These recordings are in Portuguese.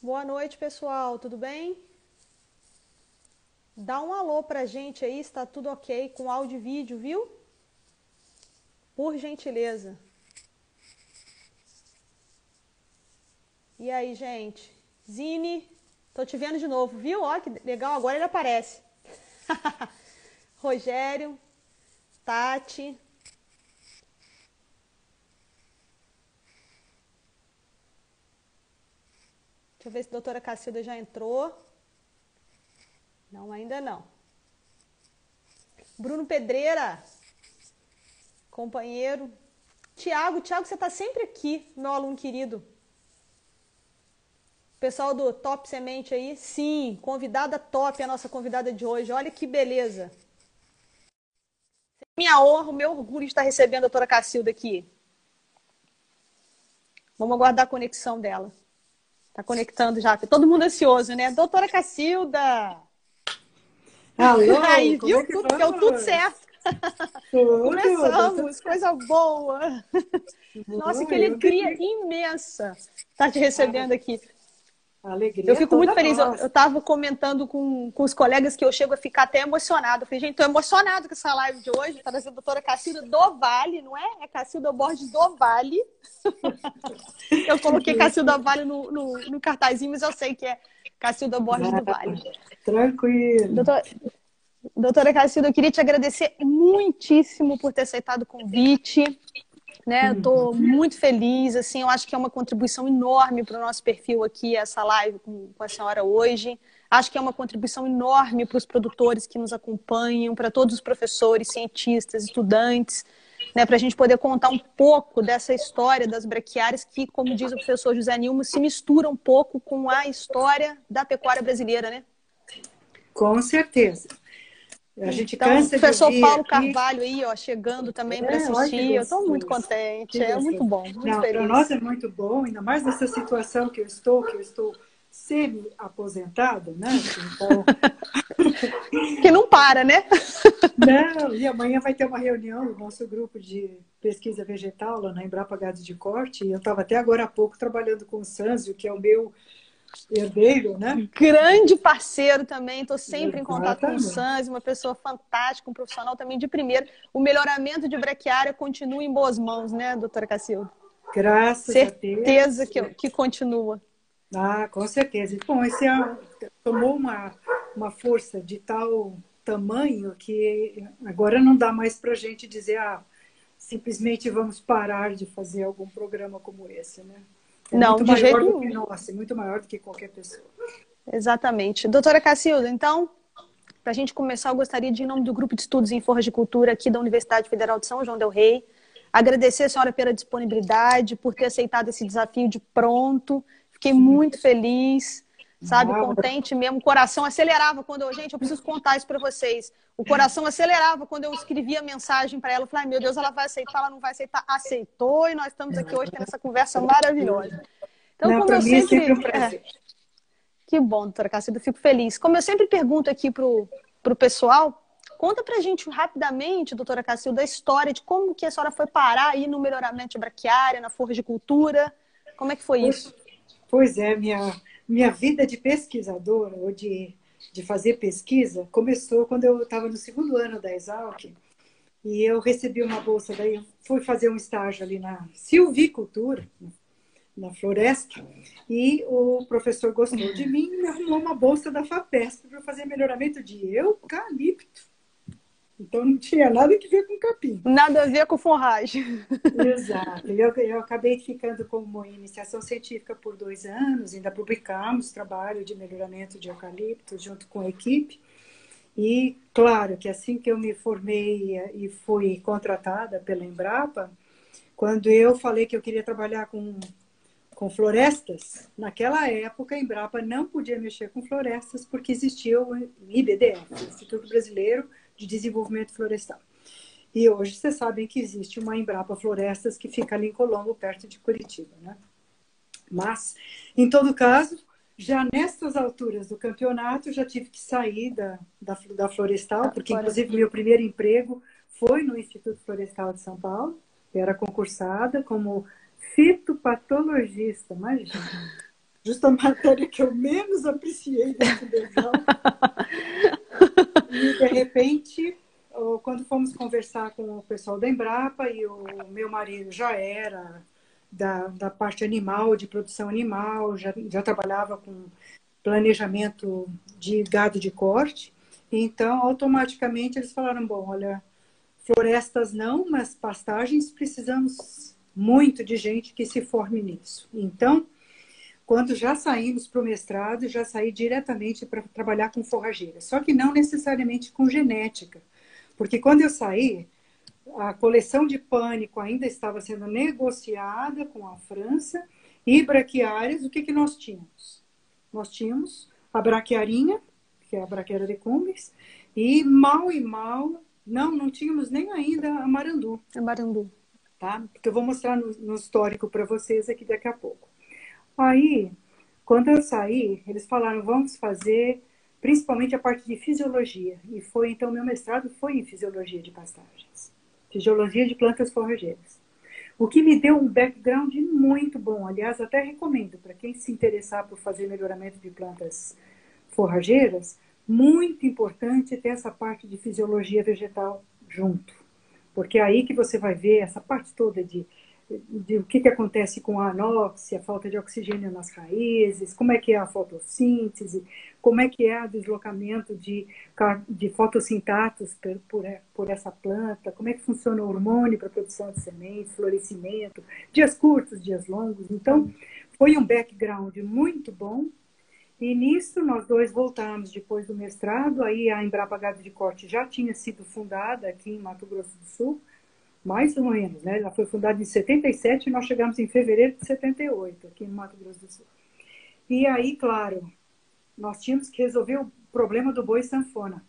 Boa noite, pessoal. Tudo bem? Dá um alô pra gente aí, se tá tudo ok com áudio e vídeo, viu? Por gentileza. E aí, gente? Zine, tô te vendo de novo, viu? Ó, que legal, agora ele aparece. Rogério, Tati. Deixa eu ver se a doutora Cacilda já entrou. Não, ainda não. Bruno Pedreira, companheiro. Tiago, você tá sempre aqui, meu aluno querido. Pessoal do Top Semente aí, sim, convidada top, a nossa convidada de hoje. Olha que beleza. Minha honra, o meu orgulho de estar recebendo a doutora Cacilda aqui. Vamos aguardar a conexão dela. Tá conectando já. Todo mundo ansioso, né? Doutora Cacilda! Alô, Aí, como viu? é que Deu tudo vamos? certo. Tudo, deu tudo Começamos, coisa certo. boa. Nossa, que Eu alegria que... imensa estar te A recebendo aqui. a Eu alegria é fico muito toda feliz. Eu nossa. estava comentando com os colegas que eu chego a ficar até emocionada. Eu falei, gente, estou emocionado com essa live de hoje. Está trazendo a doutora Cacilda do Vale, não é? É Cacilda Borges do Vale. Eu coloquei Cacilda Isso. Vale no cartazinho, mas eu sei que é Cacilda Borges do Ah, Vale. tranquilo. Doutora, doutora Cacilda, eu queria te agradecer muitíssimo por ter aceitado o convite. Né, eu Uhum. estou muito feliz, assim, eu acho que é uma contribuição enorme para o nosso perfil aqui, essa live com a senhora hoje. Acho que é uma contribuição enorme para os produtores que nos acompanham, para todos os professores, cientistas, estudantes, né, para a gente poder contar um pouco dessa história das braquiárias que, como diz o professor José Nilma, se mistura um pouco com a história da pecuária brasileira, né? Com certeza. A gente Então, cansa de professor ouvir Paulo aqui. Carvalho aí, ó, chegando também para Olha que assistir. Eu estou muito gostoso. contente, Que é muito gostoso. bom, muito Não, para nós feliz. é muito bom, ainda mais nessa situação que eu estou semi-aposentada, né? Então, Que não para, né? não, e amanhã vai ter uma reunião do nosso grupo de pesquisa vegetal lá na Embrapa Gado de Corte, e eu estava até agora há pouco trabalhando com o Sanzio, que é o meu herdeiro, né? Grande parceiro também, estou sempre em contato com o Exatamente. Sans, uma pessoa fantástica, um profissional também de primeira. O melhoramento de braquiária continua em boas mãos, né, doutora Cacilda? Graças a Certeza Deus. que continua. Ah, com certeza. Bom, esse ano tomou uma força de tal tamanho que agora não dá mais para a gente dizer, simplesmente vamos parar de fazer algum programa como esse, né? É Não, muito de maior jeito do que nenhum. nós, é muito maior do que qualquer pessoa. Exatamente. Doutora Cacilda, então, para a gente começar, eu gostaria de, em nome do Grupo de Estudos em Forras de Cultura aqui da Universidade Federal de São João del Rei, agradecer a senhora pela disponibilidade, por ter aceitado esse desafio de pronto. Fiquei muito feliz, sabe, Ah, contente mesmo. O coração acelerava quando eu... Gente, eu preciso contar isso para vocês. O coração acelerava quando eu escrevia a mensagem para ela. Eu falei, ai, meu Deus, ela vai aceitar, ela não vai aceitar. Aceitou e nós estamos aqui hoje tendo essa conversa maravilhosa. Então, não, como para eu mim é sempre sempre... um prazer. Que bom, doutora Cacilda, eu fico feliz. Como eu sempre pergunto aqui pro pessoal, conta pra gente rapidamente, doutora Cacilda, a história de como que a senhora foi parar aí no melhoramento de braquiária, na forragicultura. Como é que foi Pois, isso? pois é, minha vida de pesquisadora, ou de fazer pesquisa, começou quando eu estava no segundo ano da Exalc, e eu recebi uma bolsa, daí eu fui fazer um estágio ali na silvicultura, na floresta, e o professor gostou de mim e me arrumou uma bolsa da FAPESP para fazer melhoramento de eucalipto. Então não tinha nada que ver com capim. Nada a ver com forragem. Exato. Eu acabei ficando como iniciação científica por 2 anos, ainda publicamos trabalho de melhoramento de eucalipto junto com a equipe. E, claro, que assim que eu me formei e fui contratada pela Embrapa, quando eu falei que eu queria trabalhar com florestas, naquela época a Embrapa não podia mexer com florestas porque existia o IBDF, Instituto Brasileiro de Desenvolvimento Florestal. E hoje vocês sabem que existe uma Embrapa Florestas que fica ali em Colombo, perto de Curitiba, né? Mas, em todo caso, já nessas alturas do campeonato, já tive que sair da Florestal, porque Agora, inclusive meu primeiro emprego foi no Instituto Florestal de São Paulo. Eu era concursada como fitopatologista, imagina. justa a matéria que eu menos apreciei desse desenho. E, de repente, quando fomos conversar com o pessoal da Embrapa, e o meu marido já era da parte animal, de produção animal, já trabalhava com planejamento de gado de corte, então, automaticamente, eles falaram, bom, olha, florestas não, mas pastagens precisamos muito de gente que se forme nisso. Então, quando já saímos para o mestrado, já saí diretamente para trabalhar com forrageira. Só que não necessariamente com genética. Porque quando eu saí, a coleção de pânico ainda estava sendo negociada com a França. E braquiárias, o que nós tínhamos? Nós tínhamos a braquiarinha, que é a Braquiária decumbens, e mal, não tínhamos nem ainda a marandu. A marandu. Tá? Que eu vou mostrar no histórico para vocês aqui daqui a pouco. Aí, quando eu saí, eles falaram, vamos fazer principalmente a parte de fisiologia. E foi, então, meu mestrado foi em fisiologia de pastagens. Fisiologia de plantas forrageiras. O que me deu um background muito bom. Aliás, até recomendo para quem se interessar por fazer melhoramento de plantas forrageiras, muito importante ter essa parte de fisiologia vegetal junto. Porque é aí que você vai ver essa parte toda de o que acontece com a anóxia, a falta de oxigênio nas raízes, como é que é a fotossíntese, como é que é o deslocamento de fotossintatos por essa planta, como é que funciona o hormônio para a produção de sementes, florescimento, dias curtos, dias longos. Então, foi um background muito bom. E nisso, nós dois voltamos depois do mestrado, aí a Embrapa Gado de Corte já tinha sido fundada aqui em Mato Grosso do Sul, mais ou menos, né? Ela foi fundada em 77 e nós chegamos em fevereiro de 78, aqui no Mato Grosso do Sul. E aí, claro, nós tínhamos que resolver o problema do boi sanfona.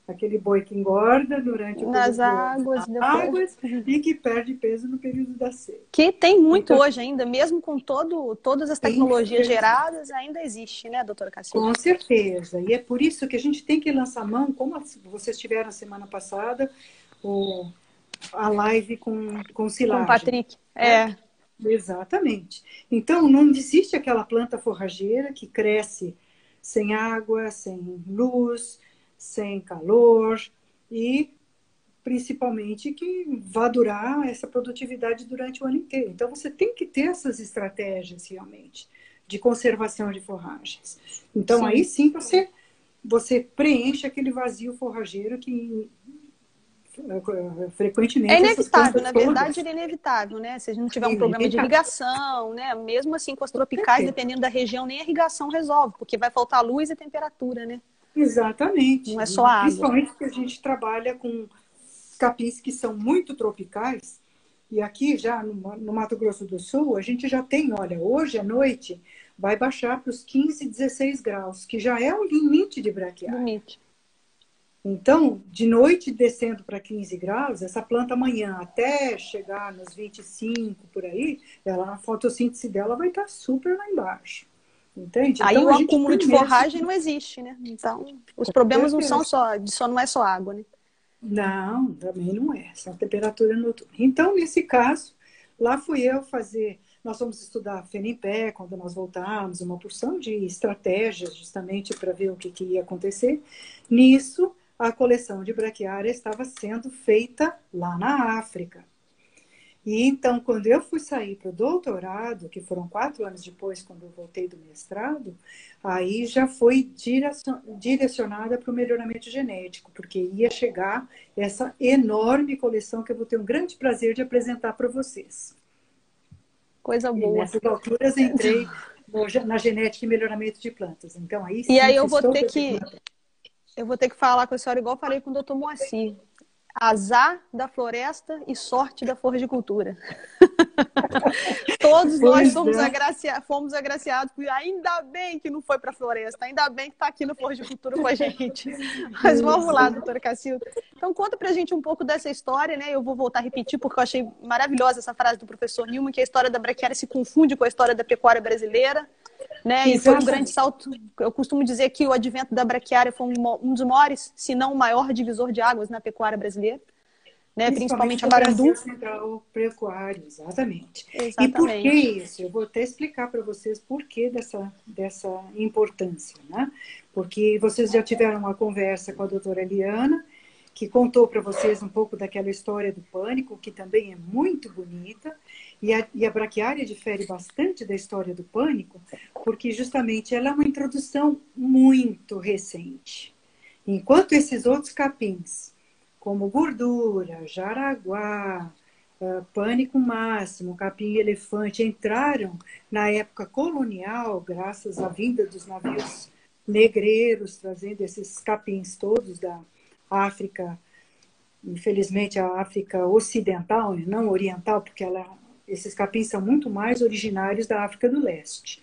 Aquele boi que engorda durante nas águas, e que perde peso no período da seca. Que tem muito então, hoje ainda, mesmo com todas as tecnologias geradas, ainda existe, né, doutora Cacilda? Com certeza. E é por isso que a gente tem que lançar mão, como vocês tiveram semana passada, a live com silagem. Com o Patrick, é. Exatamente. Então, não existe aquela planta forrageira que cresce sem água, sem luz, sem calor e, principalmente, que vá durar essa produtividade durante o ano inteiro. Então, você tem que ter essas estratégias, realmente, de conservação de forragens. Então, sim. Aí sim você preenche aquele vazio forrageiro que frequentemente... É inevitável, na verdade ele é inevitável, né? Se a gente não tiver um problema de irrigação, né? Mesmo assim com as tropicais, dependendo da região, nem a irrigação resolve, porque vai faltar luz e temperatura, né? Exatamente. Não é só água. Principalmente porque a gente trabalha com capins que são muito tropicais, e aqui já no Mato Grosso do Sul, a gente já tem, olha, hoje à noite vai baixar para os 15, 16 graus, que já é o limite de braquiária. Limite. Então, de noite descendo para 15 graus, essa planta amanhã até chegar nos 25 por aí, a fotossíntese dela vai estar super lá embaixo. Entende? Aí então, o acúmulo de forragem não existe, né? Então, os problemas não são só não é só água, né? Não, também não é. Só temperatura noturna. Então, nesse caso, lá fui eu fazer... Nós fomos estudar Fenimpé, quando nós voltamos, uma porção de estratégias, justamente para ver o que ia acontecer. Nisso, a coleção de braquiária estava sendo feita lá na África. E então, quando eu fui sair para o doutorado, que foram 4 anos depois, quando eu voltei do mestrado, aí já foi direcionada para o melhoramento genético, porque ia chegar essa enorme coleção que eu vou ter um grande prazer de apresentar para vocês. Coisa boa. E nessas alturas entrei na genética e melhoramento de plantas. Então, aí sim, e aí eu vou ter que falar com a senhora igual falei com o doutor Moacir. Azar da floresta e sorte da floricultura. Todos nós fomos agraciados. Ainda bem que não foi para a floresta. Ainda bem que está aqui no floricultura com a gente. Mas vamos lá, doutora Cacilda. Então, conta para a gente um pouco dessa história, né? Eu vou voltar a repetir, porque eu achei maravilhosa essa frase do professor Nilman, que a história da braquiária se confunde com a história da pecuária brasileira. Né? E foi um grande salto. Eu costumo dizer que o advento da braquiária foi um dos maiores, se não o maior divisor de águas na pecuária brasileira. né? Principalmente a no Barandu. Brasil Central Pecuário, exatamente. E por que Exatamente. isso? Eu vou até explicar para vocês por que dessa importância, né? Porque vocês já tiveram uma conversa com a doutora Eliana, que contou para vocês um pouco daquela história do pânico, que também é muito bonita, e a braquiária difere bastante da história do pânico, porque justamente ela é uma introdução muito recente. Enquanto esses outros capins, como gordura, jaraguá, pânico máximo, capim-elefante, entraram na época colonial, graças à vinda dos navios negreiros, trazendo esses capins todos da África, infelizmente a África ocidental, não oriental, porque esses capins são muito mais originários da África do Leste.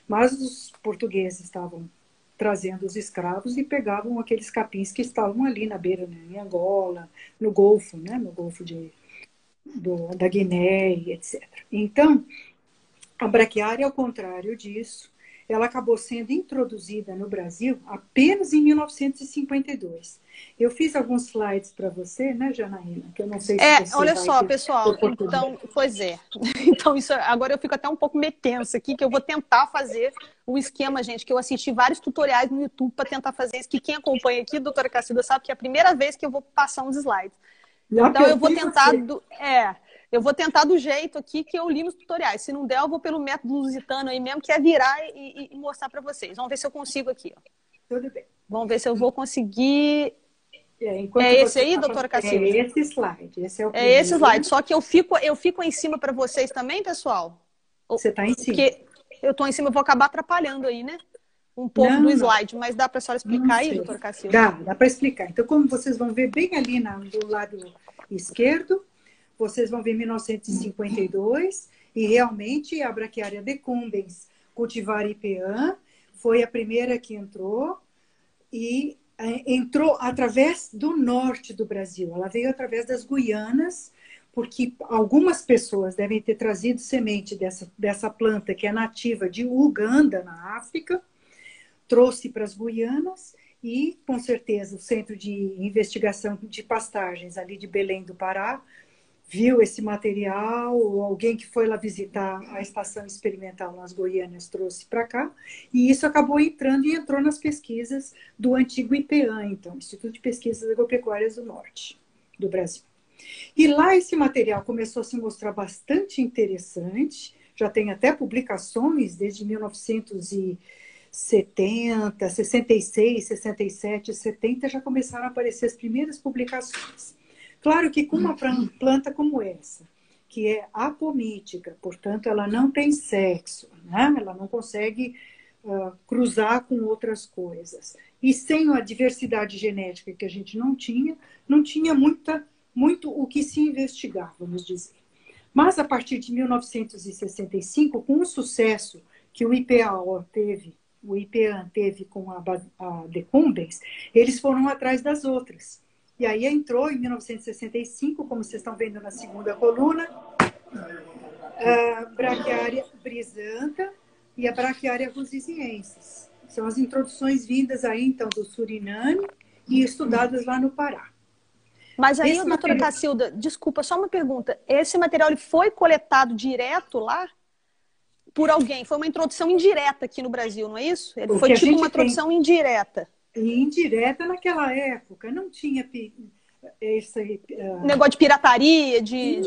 Mas os portugueses estavam trazendo os escravos e pegavam aqueles capins que estavam ali na beira, né, em Angola, no Golfo, né, no Golfo da Guiné, etc. Então, a braquiária, ao contrário disso, ela acabou sendo introduzida no Brasil apenas em 1952. Eu fiz alguns slides para você, né, Janaína? Que eu não sei se você Olha vai só, ter pessoal, oportunidade. então, pois é. Então, isso agora eu fico até um pouco meio tensa aqui, que eu vou tentar fazer o esquema, gente, que eu assisti vários tutoriais no YouTube para tentar fazer isso, que quem acompanha aqui, doutora Cacilda, sabe que é a primeira vez que eu vou passar uns slides. Já Então, eu vou perdi tentar você. eu vou tentar do jeito aqui que eu li nos tutoriais. Se não der, eu vou pelo método lusitano aí mesmo, que é virar e mostrar para vocês. Vamos ver se eu consigo aqui, ó. Tudo bem. Vamos ver se eu vou conseguir. É Enquanto esse você aí, está doutora fazendo, é Cacilda? esse slide, esse é o É esse primeiro. slide. Só que eu fico em cima para vocês também, pessoal? Você está em cima. Porque eu estou em cima, eu vou acabar atrapalhando aí, né? Um pouco do Não, não, slide. Mas dá para a senhora não explicar aí, sei. doutora Cacilda? Dá para explicar. Então, como vocês vão ver bem ali do lado esquerdo, vocês vão ver 1952 e realmente a braquiária decumbens cultivar IPA foi a primeira que entrou e entrou através do norte do Brasil. Ela veio através das Guianas, porque algumas pessoas devem ter trazido semente dessa planta que é nativa de Uganda, na África, trouxe para as Guianas e, com certeza, o Centro de Investigação de Pastagens ali de Belém do Pará viu esse material, ou alguém que foi lá visitar a estação experimental nas Goiânias trouxe para cá, e isso acabou entrando e entrou nas pesquisas do antigo IPEAN, então, Instituto de Pesquisas Agropecuárias do Norte do Brasil. E lá esse material começou a se mostrar bastante interessante, já tem até publicações desde 1970, 66, 67, 70, já começaram a aparecer as primeiras publicações. Claro que com uma planta como essa, que é apomítica, portanto, ela não tem sexo, né? Ela não consegue cruzar com outras coisas. E sem a diversidade genética que a gente não tinha muito o que se investigar, vamos dizer. Mas a partir de 1965, com o sucesso que o IPEAN teve com a decumbens, eles foram atrás das outras. E aí entrou em 1965, como vocês estão vendo na segunda coluna, a braquiária brisanta e a braquiária rusisiensis. São as introduções vindas aí, então, do Suriname e estudadas lá no Pará. Mas aí, doutora Cacilda, desculpa, só uma pergunta. Esse material ele foi coletado direto lá por alguém? Foi uma introdução indireta aqui no Brasil, não é isso? Ele foi tipo uma introdução indireta. E indireta naquela época, não tinha esse negócio de pirataria,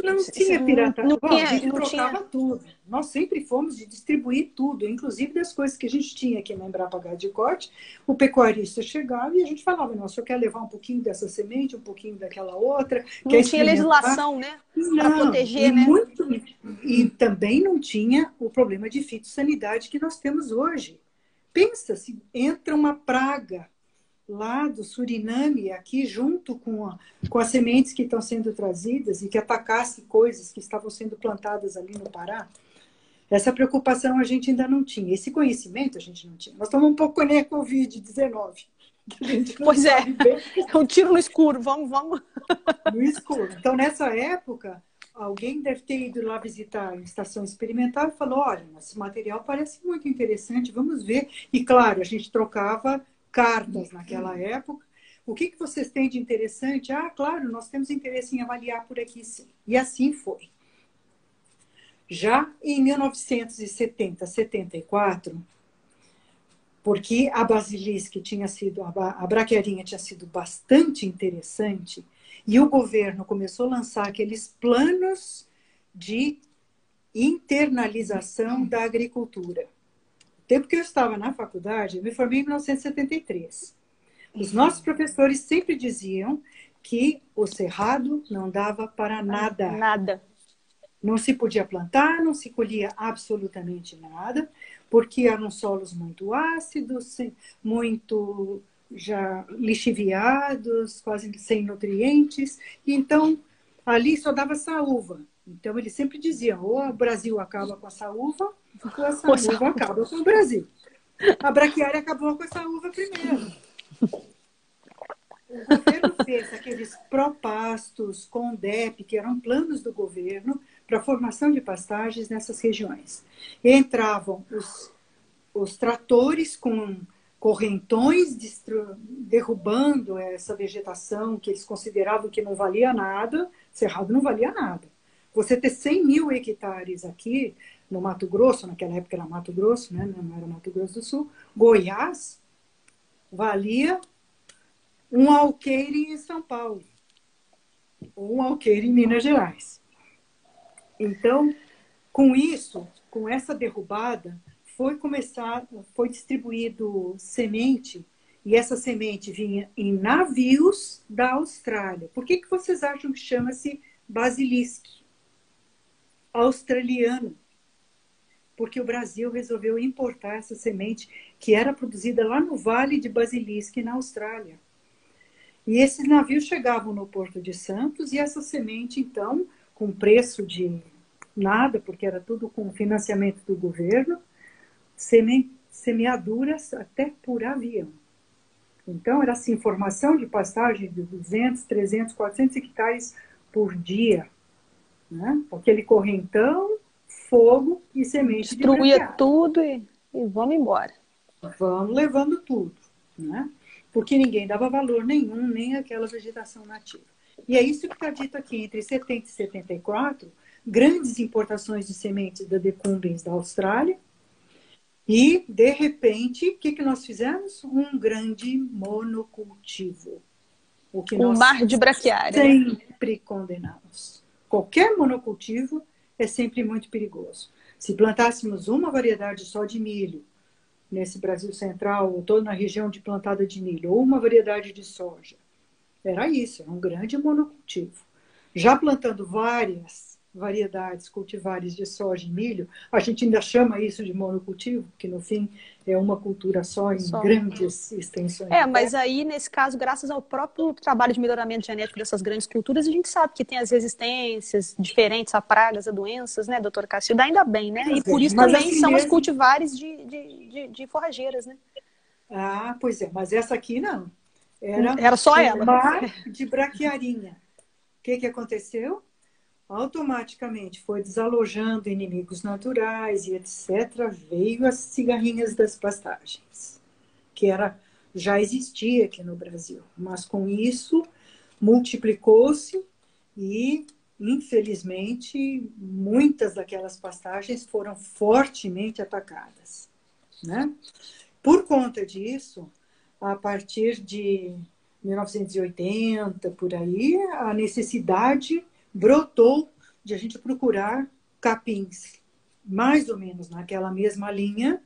não tinha pirataria. Bom, a gente trocava tudo. Nós sempre fomos de distribuir tudo, inclusive das coisas que a gente tinha que lembrar pagar de corte. O pecuarista chegava e a gente falava: não, o senhor quer levar um pouquinho dessa semente, um pouquinho daquela outra? Não tinha legislação, né? Para proteger, né? E também não tinha o problema de fitossanidade que nós temos hoje. Pensa, se entra uma praga lá do Suriname, aqui junto com as sementes que estão sendo trazidas e que atacasse coisas que estavam sendo plantadas ali no Pará, essa preocupação a gente ainda não tinha. Esse conhecimento a gente não tinha. Nós estamos um pouco com a Covid-19. Pois é, é um tiro no escuro, vamos. No escuro. Então, nessa época, alguém deve ter ido lá visitar a estação experimental e falou: olha, esse material parece muito interessante, vamos ver. E, claro, a gente trocava cartas naquela época, O que vocês têm de interessante? Ah, claro, nós temos interesse em avaliar por aqui, sim. E assim foi. Já em 1970, 74, porque a basilisca tinha sido, a braquiarinha tinha sido bastante interessante, e o governo começou a lançar aqueles planos de internalização da agricultura. No tempo que eu estava na faculdade, eu me formei em 1973. Os nossos professores sempre diziam que o cerrado não dava para nada. Nada. Não se podia plantar, não se colhia absolutamente nada, porque eram solos muito ácidos, muito já lixiviados, quase sem nutrientes. E então, ali só dava saúva. Então, eles sempre diziam, ou o Brasil acaba com a saúva, ou a saúva acaba com o Brasil. A braquiária acabou com essa uva primeiro. O governo fez aqueles propastos, CONDEP, que eram planos do governo para a formação de pastagens nessas regiões. Entravam os tratores com correntões derrubando essa vegetação que eles consideravam que não valia nada. Cerrado não valia nada. Você ter 100 mil hectares aqui no Mato Grosso, naquela época era Mato Grosso, né? Não era Mato Grosso do Sul, Goiás, valia um alqueire em São Paulo, ou um alqueire em Minas Gerais. Então, com isso, com essa derrubada, foi distribuído semente, e essa semente vinha em navios da Austrália. Por que vocês acham que chama-se basilisque? Australiano. Porque o Brasil resolveu importar essa semente que era produzida lá no Vale de Basilisque, na Austrália. E esses navios chegavam no Porto de Santos e essa semente, então, com preço de nada, porque era tudo com financiamento do governo, semeaduras até por avião. Então, era assim, formação de pastagem de 200, 300, 400 hectares por dia. Né? Aquele correntão, fogo e semente de braquiária. Destruía tudo e vamos embora. Vamos levando tudo, né? Porque ninguém dava valor nenhum, nem àquela vegetação nativa. E é isso que está dito aqui, entre 70 e 74, grandes importações de sementes da decumbens da Austrália, e, de repente, o que nós fizemos? Um grande monocultivo. O que nós mar de braquiária. sempre condenamos. Qualquer monocultivo é sempre muito perigoso. Se plantássemos uma variedade só de milho, nesse Brasil Central, ou toda na região de plantada de milho, ou uma variedade de soja, era isso, era um grande monocultivo. Já plantando várias variedades cultivares de soja e milho, a gente ainda chama isso de monocultivo, porque no fim é uma cultura só em grandes extensões. Mas aí, nesse caso, graças ao próprio trabalho de melhoramento genético dessas grandes culturas, a gente sabe que tem as resistências diferentes a pragas, a doenças, né, doutora Cacilda? Ainda bem, né? E por isso também assim são as cultivares de forrageiras, né? Ah, pois é, mas essa aqui não. Era só ela. Mar de braquiarinha. O que aconteceu? Automaticamente foi desalojando inimigos naturais e etc. Veio as cigarrinhas das pastagens, que já existia aqui no Brasil. Mas com isso multiplicou-se e, infelizmente, muitas daquelas pastagens foram fortemente atacadas. Né? Por conta disso, a partir de 1980, por aí, a necessidade brotou de a gente procurar capins, mais ou menos naquela mesma linha,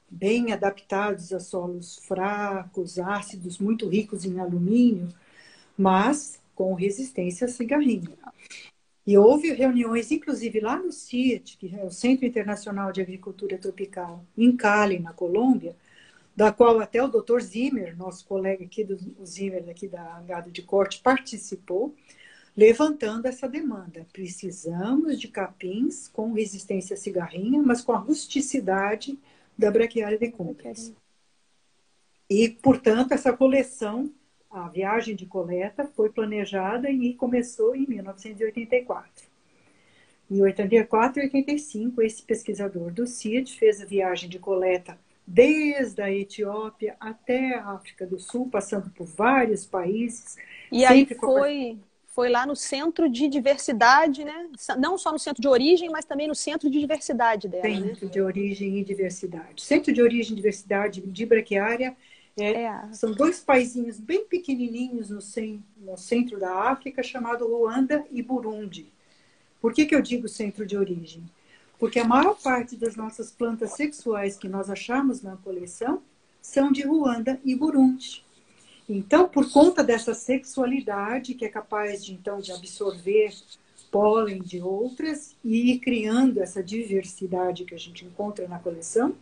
bem adaptados a solos fracos, ácidos, muito ricos em alumínio, mas com resistência à cigarrinha. E houve reuniões, inclusive lá no CIAT, que é o Centro Internacional de Agricultura Tropical, em Cali, na Colômbia, da qual até o Dr. Zimmer, nosso colega aqui do Zimmer, aqui da Gado de Corte, participou, levantando essa demanda. Precisamos de capins com resistência à cigarrinha, mas com a rusticidade da braquiária decumbens. E, portanto, essa coleção, a viagem de coleta, foi planejada e começou em 1984. Em 84 e 85, esse pesquisador do CIAT fez a viagem de coleta desde a Etiópia até a África do Sul, passando por vários países. E aí foi lá no centro de diversidade, né? Não só no centro de origem, mas também no centro de diversidade dela, né? Centro de origem e diversidade. Centro de origem e diversidade de braquiária são dois paizinhos bem pequenininhos no centro da África, chamado Ruanda e Burundi. Por que eu digo centro de origem? Porque a maior parte das nossas plantas sexuais que nós achamos na coleção são de Ruanda e Burundi. Então, por conta dessa sexualidade que é capaz de, então, de absorver pólen de outras e ir criando essa diversidade que a gente encontra na coleção,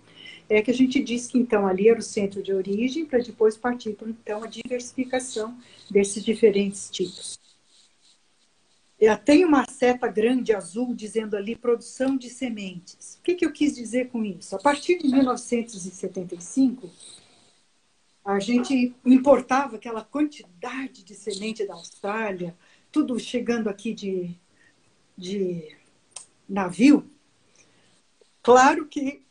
é que a gente diz que, então, ali era o centro de origem para depois partir para, então, a diversificação desses diferentes tipos. Tem uma seta grande azul dizendo ali produção de sementes. O que eu quis dizer com isso? A partir de 1975, a gente importava aquela quantidade de semente da Austrália, tudo chegando aqui de navio. Claro que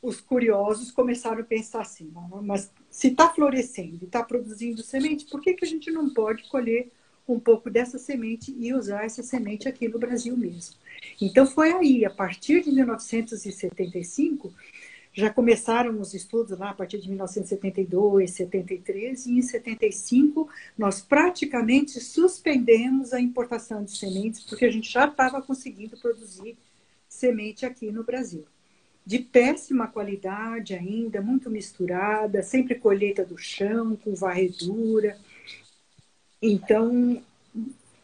os curiosos começaram a pensar assim, mas se está florescendo e está produzindo semente, por que a gente não pode colher um pouco dessa semente e usar essa semente aqui no Brasil mesmo? Então foi aí, a partir de 1975, já começaram os estudos lá a partir de 1972, 73, e em 75 nós praticamente suspendemos a importação de sementes, porque a gente já estava conseguindo produzir semente aqui no Brasil. De péssima qualidade ainda, muito misturada, sempre colheita do chão, com varredura. Então,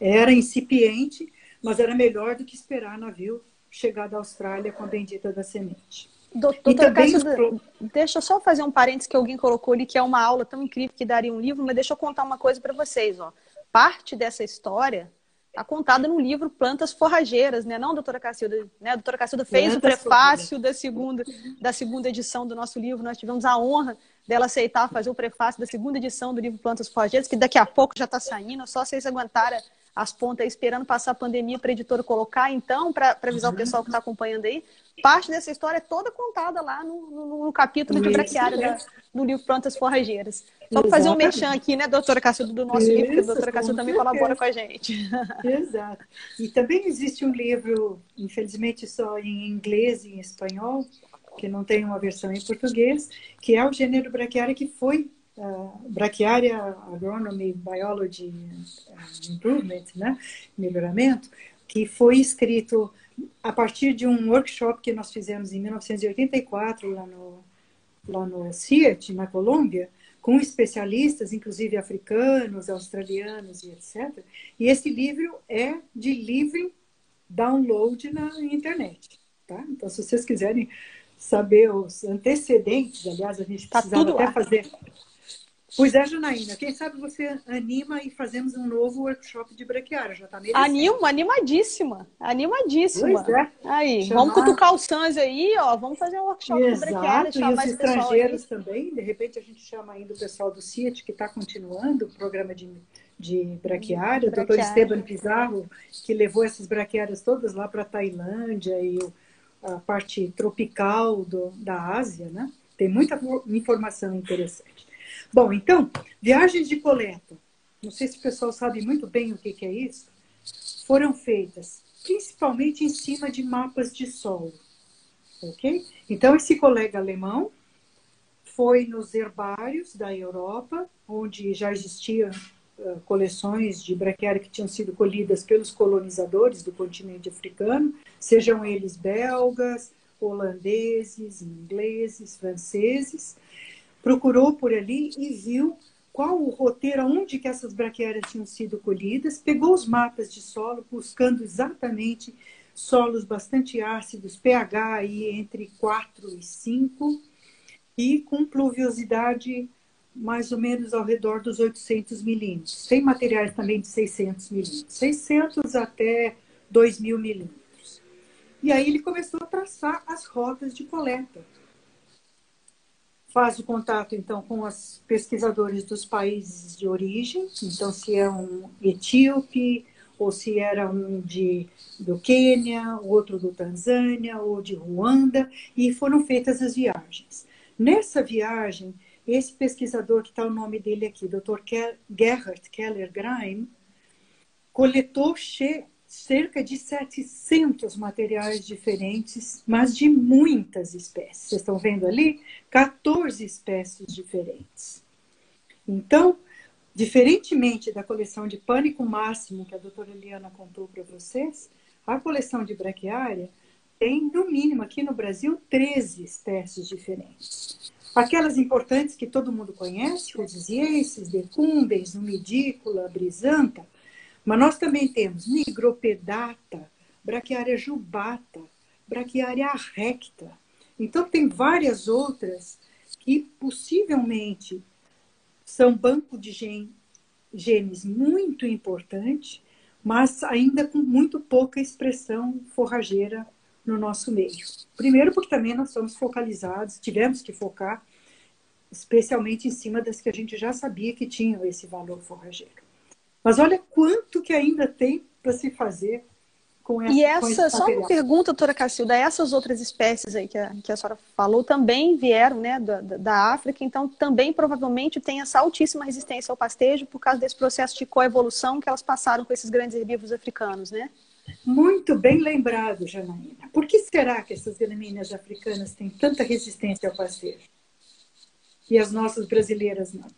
era incipiente, mas era melhor do que esperar navio chegar da Austrália com a bendita da semente. Doutora Cacilda, deixa eu só fazer um parênteses que alguém colocou ali, que é uma aula tão incrível que daria um livro, mas deixa eu contar uma coisa para vocês. Ó. Parte dessa história está contada no livro Plantas Forrageiras, né? Não, doutora Cacilda? Né? A doutora Cacilda fez o prefácio da segunda edição do nosso livro. Nós tivemos a honra dela aceitar fazer o prefácio da segunda edição do livro Plantas Forrageiras, que daqui a pouco já está saindo, só vocês aguentarem as pontas aí, esperando passar a pandemia para a editora colocar, então, para avisar o pessoal que está acompanhando aí. Parte dessa história é toda contada lá no capítulo de braquiária do livro Plantas Forrageiras. Só para fazer um merchan aqui, né, doutora Cacilda, do nosso livro, porque a doutora Cacilda também colabora com a gente. Exato. E também existe um livro, infelizmente só em inglês e em espanhol, que não tem uma versão em português, que é o gênero braquiária, que foi Braquiária Agronomy Biology Improvement, né? Melhoramento, que foi escrito a partir de um workshop que nós fizemos em 1984 lá no CIET, na Colômbia, com especialistas, inclusive africanos, australianos e etc. E esse livro é de livre download na internet. Tá? Então, se vocês quiserem saber os antecedentes, aliás, a gente precisava até fazer... Pois é, Janaína, quem sabe você anima e fazemos um novo workshop de braquiária, já está merecendo. Animadíssima. Pois é. Aí, vamos cutucar os Sans aí, ó, vamos fazer um workshop de braquiária. Exato, e os estrangeiros também, de repente a gente chama ainda o pessoal do CIET, que está continuando o programa de braquiária, o doutor Esteban Pizarro, que levou essas braquiárias todas lá para a Tailândia e a parte tropical da Ásia, né? Tem muita informação interessante. Bom, então, viagens de coleta. Não sei se o pessoal sabe muito bem o que é isso. Foram feitas principalmente em cima de mapas de solo. Ok? Então, esse colega alemão foi nos herbários da Europa, onde já existiam coleções de braquiária que tinham sido colhidas pelos colonizadores do continente africano, sejam eles belgas, holandeses, ingleses, franceses. Procurou por ali e viu qual o roteiro, onde que essas braquiárias tinham sido colhidas, pegou os mapas de solo, buscando exatamente solos bastante ácidos, pH aí entre 4 e 5, e com pluviosidade mais ou menos ao redor dos 800 milímetros. Tem materiais também de 600 milímetros, 600 até 2.000 milímetros. E aí ele começou a traçar as rotas de coleta. Faz o contato, então, com os pesquisadores dos países de origem, então, se é um etíope, ou se era um do Quênia, outro do Tanzânia, ou de Ruanda, e foram feitas as viagens. Nessa viagem, esse pesquisador, que está o nome dele aqui, Dr. Gerhard Keller-Grein, coletou cerca de 700 materiais diferentes, mas de muitas espécies. Vocês estão vendo ali? 14 espécies diferentes. Então, diferentemente da coleção de Pânico Máximo, que a doutora Eliana contou para vocês, a coleção de Braquiária tem, no mínimo, aqui no Brasil, 13 espécies diferentes. Aquelas importantes que todo mundo conhece, Rhodesiensis, Decumbens, Numidicula, Brisanta, mas nós também temos Nigropedata, Braquiária jubata, Braquiária recta. Então, tem várias outras que possivelmente são banco de genes muito importante, mas ainda com muito pouca expressão forrageira no nosso meio. Primeiro porque também nós somos focalizados, tivemos que focar especialmente em cima das que a gente já sabia que tinham esse valor forrageiro. Mas olha quanto que ainda tem para se fazer com esse só uma pergunta, doutora Cacilda, essas outras espécies aí que a senhora falou também vieram, né, da África, então também provavelmente tem essa altíssima resistência ao pastejo por causa desse processo de coevolução que elas passaram com esses grandes herbívoros africanos, né? Muito bem lembrado, Janaína. Por que será que essas gramíneas africanas têm tanta resistência ao pastejo? E as nossas brasileiras não?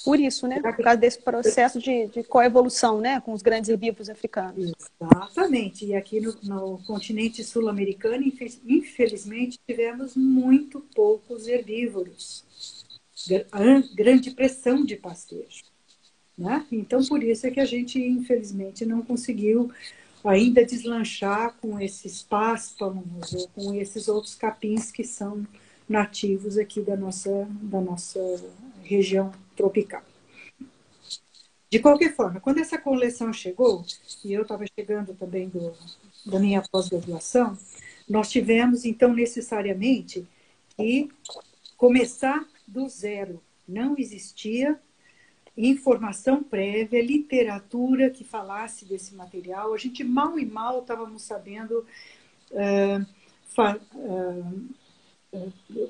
Por isso, né? Por causa desse processo de coevolução, né? Com os grandes herbívoros africanos. Exatamente. E aqui no continente sul-americano, infelizmente, tivemos muito poucos herbívoros. Grande pressão de pastejo. Né? Então, por isso é que a gente, infelizmente, não conseguiu ainda deslanchar com esses páspamos ou com esses outros capins que são nativos aqui da nossa região tropical. De qualquer forma, quando essa coleção chegou, e eu estava chegando também da minha pós-graduação, nós tivemos, então, necessariamente que começar do zero. Não existia informação prévia, literatura que falasse desse material. A gente mal e mal estávamos sabendo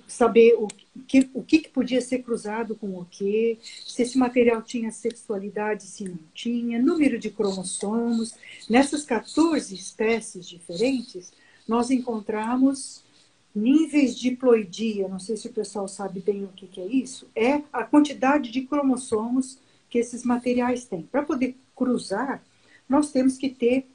saber o que podia ser cruzado com o quê, se esse material tinha sexualidade, se não tinha, número de cromossomos. Nessas 14 espécies diferentes, nós encontramos níveis de diploidia. Não sei se o pessoal sabe bem o que é isso. É a quantidade de cromossomos que esses materiais têm. Para poder cruzar, nós temos que ter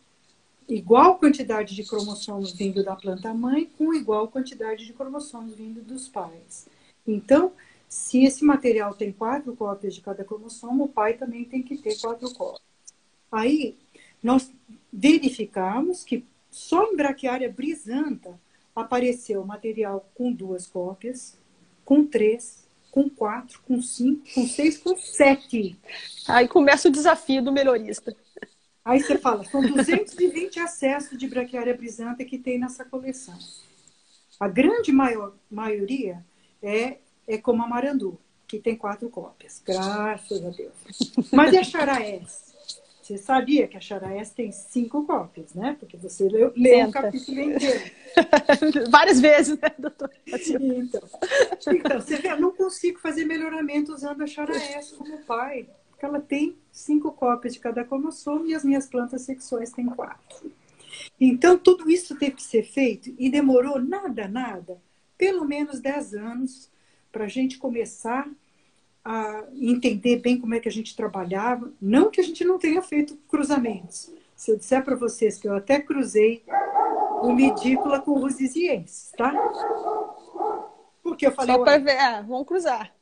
igual quantidade de cromossomos vindo da planta-mãe com igual quantidade de cromossomos vindo dos pais. Então, se esse material tem 4 cópias de cada cromossomo, o pai também tem que ter 4 cópias. Aí, nós verificamos que só em Braquiária brisanta apareceu material com 2 cópias, com 3, com 4, com 5, com 6, com 7. Aí começa o desafio do melhorista. Aí você fala, são 220 acessos de Braquiária brisanta que tem nessa coleção. A grande maioria é como a Marandu, que tem 4 cópias. Graças a Deus. Mas e a Charaés? Você sabia que a Charaés tem 5 cópias, né? Porque você leu o capítulo inteiro. Várias vezes, né, doutor? Então, você vê, eu não consigo fazer melhoramento usando a Charaés como pai. Porque ela tem 5 cópias de cada cromossomo e as minhas plantas sexuais têm 4. Então, tudo isso teve que ser feito e demorou nada, pelo menos 10 anos, para a gente começar a entender bem como é que a gente trabalhava. Não que a gente não tenha feito cruzamentos. Se eu disser para vocês que eu até cruzei o Midícula com o Rhodesiensis, tá? Porque eu falei... Só para ver, vamos cruzar.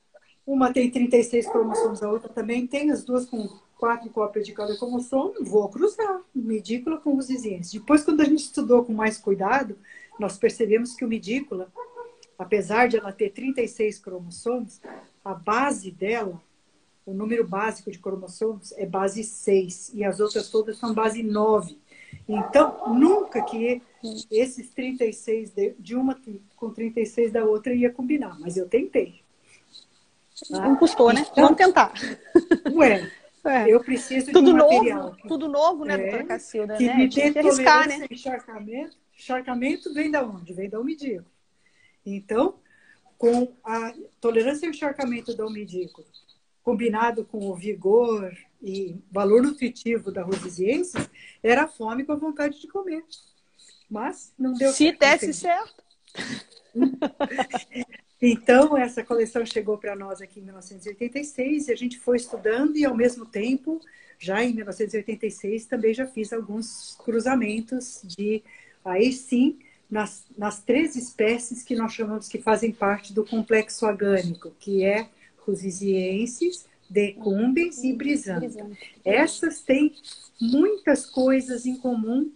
Uma tem 36 cromossomos, a outra também tem, as duas com 4 cópias de cada cromossomo, vou cruzar, Midícula com Rhodesiensis. Depois, quando a gente estudou com mais cuidado, nós percebemos que o Midícula, apesar de ela ter 36 cromossomos, a base dela, o número básico de cromossomos é base 6, e as outras todas são base 9. Então, nunca que esses 36 de uma com 36 da outra ia combinar, mas eu tentei. Não custou, né? Então, vamos tentar. Eu preciso de um material. Tudo novo, né, doutora Cacilda? Que né? me dê tolerância né? a encharcamento. Encharcamento vem da onde? Vem da umidícula. Então, com a tolerância ao encharcamento do almidícola, combinado com o vigor e valor nutritivo da rosisiensis, era a fome com a vontade de comer. Mas não deu Se certo. desse certo. Então, essa coleção chegou para nós aqui em 1986 e a gente foi estudando e, ao mesmo tempo, já em 1986, também já fiz alguns cruzamentos aí sim, nas 3 espécies que nós chamamos que fazem parte do complexo agânico, que é Rosisiensis, Decumbens e Brisanta. Essas têm muitas coisas em comum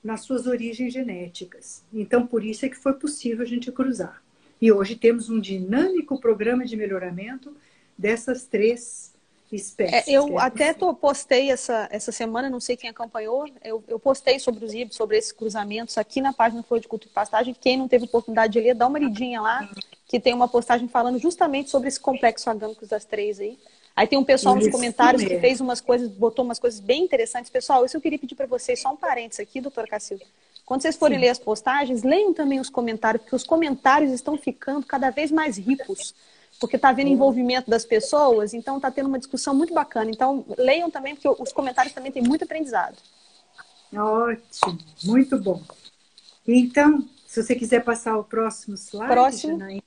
nas suas origens genéticas. Então, por isso é que foi possível a gente cruzar. E hoje temos um dinâmico programa de melhoramento dessas 3 espécies. Eu até postei essa semana, não sei quem acompanhou, eu postei sobre os híbridos, sobre esses cruzamentos aqui na página Flor de Cultura e Pastagem. Quem não teve oportunidade de ler, dá uma lidinha lá, que tem uma postagem falando justamente sobre esse complexo agâmico das 3 aí. Aí tem um pessoal nos comentários que fez umas coisas, botou umas coisas bem interessantes. Pessoal, isso eu queria pedir para vocês, só um parênteses aqui, doutora Cacilda. Quando vocês forem ler as postagens, leiam também os comentários, porque os comentários estão ficando cada vez mais ricos, porque está havendo envolvimento das pessoas, então está tendo uma discussão muito bacana. Então, leiam também, porque os comentários também têm muito aprendizado. Ótimo, muito bom. Então, se você quiser passar o próximo slide, Janaína,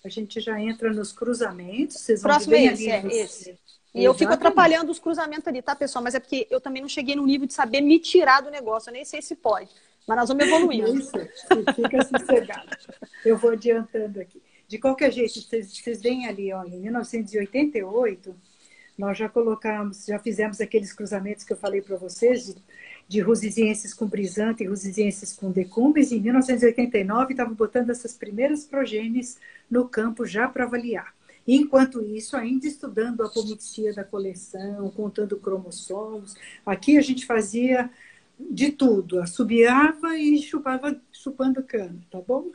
a gente já entra nos cruzamentos. Vocês vão próximo ver esse. E eu fico atrapalhando os cruzamentos ali, tá, pessoal? Mas é porque eu também não cheguei no nível de saber me tirar do negócio. Eu nem sei se pode. Mas nós vamos evoluindo. Isso, fica sossegado. Eu vou adiantando aqui. De qualquer jeito, vocês veem ali, ó, em 1988, nós já fizemos aqueles cruzamentos que eu falei para vocês, de Rosisiensis com Brisanta e Rosisiensis com Decumbens. Em 1989, estavam botando essas primeiras progênies no campo já para avaliar. Enquanto isso, ainda estudando a apomixia da coleção, contando cromossomos. Aqui a gente fazia de tudo, assobiava e chupando cana, tá bom?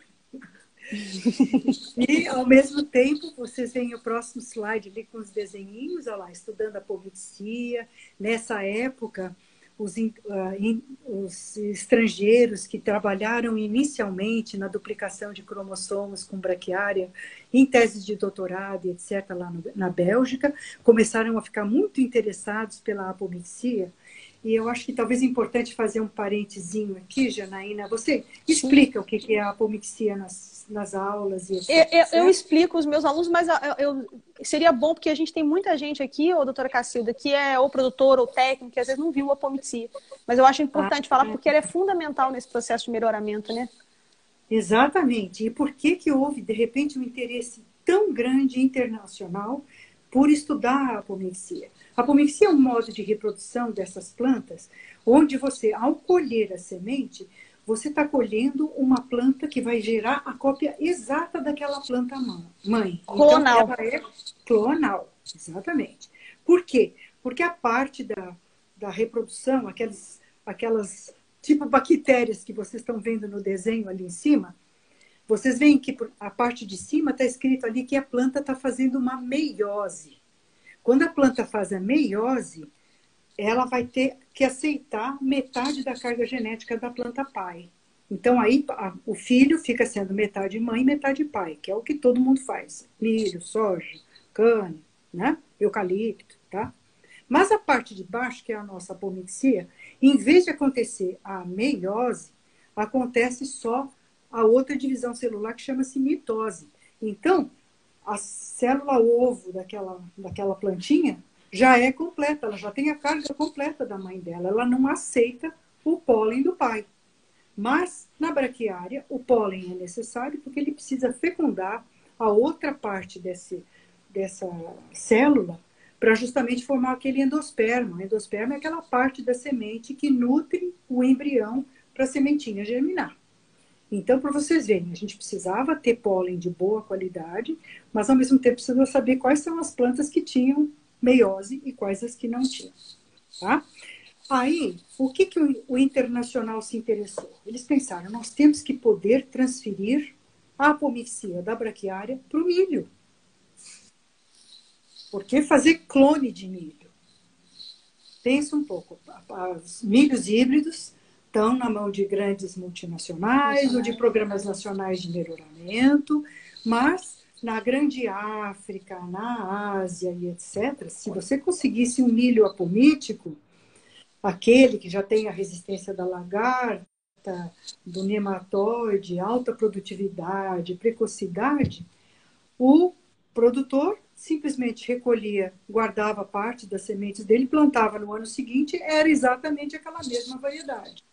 E, ao mesmo tempo, vocês veem o próximo slide ali com os desenhinhos, olha lá, estudando a apomixia. Nessa época, os estrangeiros que trabalharam inicialmente na duplicação de cromossomos com braquiária, em teses de doutorado, etc., lá na Bélgica, começaram a ficar muito interessados pela apomixia. E eu acho que talvez é importante fazer um parentezinho aqui, Janaína. Você explica o que é a apomixia nas aulas e etc. Eu explico os meus alunos, mas seria bom, porque a gente tem muita gente aqui, doutora Cacilda, que é ou produtor ou técnico, que às vezes não viu a apomixia. Mas eu acho importante falar, porque ela é fundamental nesse processo de melhoramento, né? Exatamente. E por que houve, de repente, um interesse tão grande internacional por estudar a apomixia? A apomixia é um modo de reprodução dessas plantas, onde você, ao colher a semente, você está colhendo uma planta que vai gerar a cópia exata daquela planta mãe. Clonal. Então, ela é clonal, exatamente. Por quê? Porque a parte da reprodução, aquelas tipo bactérias que vocês estão vendo no desenho ali em cima, vocês veem que a parte de cima está escrito ali que a planta está fazendo uma meiose. Quando a planta faz a meiose, ela vai ter que aceitar metade da carga genética da planta pai. Então, aí o filho fica sendo metade mãe e metade pai, que é o que todo mundo faz. Milho, soja, cana, né? Eucalipto, tá? Mas a parte de baixo, que é a nossa apomixia, em vez de acontecer a meiose, acontece só a outra divisão celular que chama-se mitose. Então, a célula ovo daquela plantinha já é completa, ela já tem a carga completa da mãe dela, ela não aceita o pólen do pai. Mas, na braquiária, o pólen é necessário porque ele precisa fecundar a outra parte dessa célula para justamente formar aquele endosperma. O endosperma é aquela parte da semente que nutre o embrião para a sementinha germinar. Então, para vocês verem, a gente precisava ter pólen de boa qualidade, mas ao mesmo tempo precisava saber quais são as plantas que tinham meiose e quais as que não tinham. Tá? Aí, o que o internacional se interessou? Eles pensaram, nós temos que poder transferir a apomixia da braquiária para o milho. Por que fazer clone de milho? Pensa um pouco. Os milhos híbridos estão na mão de grandes multinacionais ou de programas nacionais de melhoramento, mas na grande África, na Ásia e etc., se você conseguisse um milho apomítico, aquele que já tem a resistência da lagarta, do nematóide, alta produtividade, precocidade, o produtor simplesmente recolhia, guardava parte das sementes dele, plantava no ano seguinte, era exatamente aquela mesma variedade.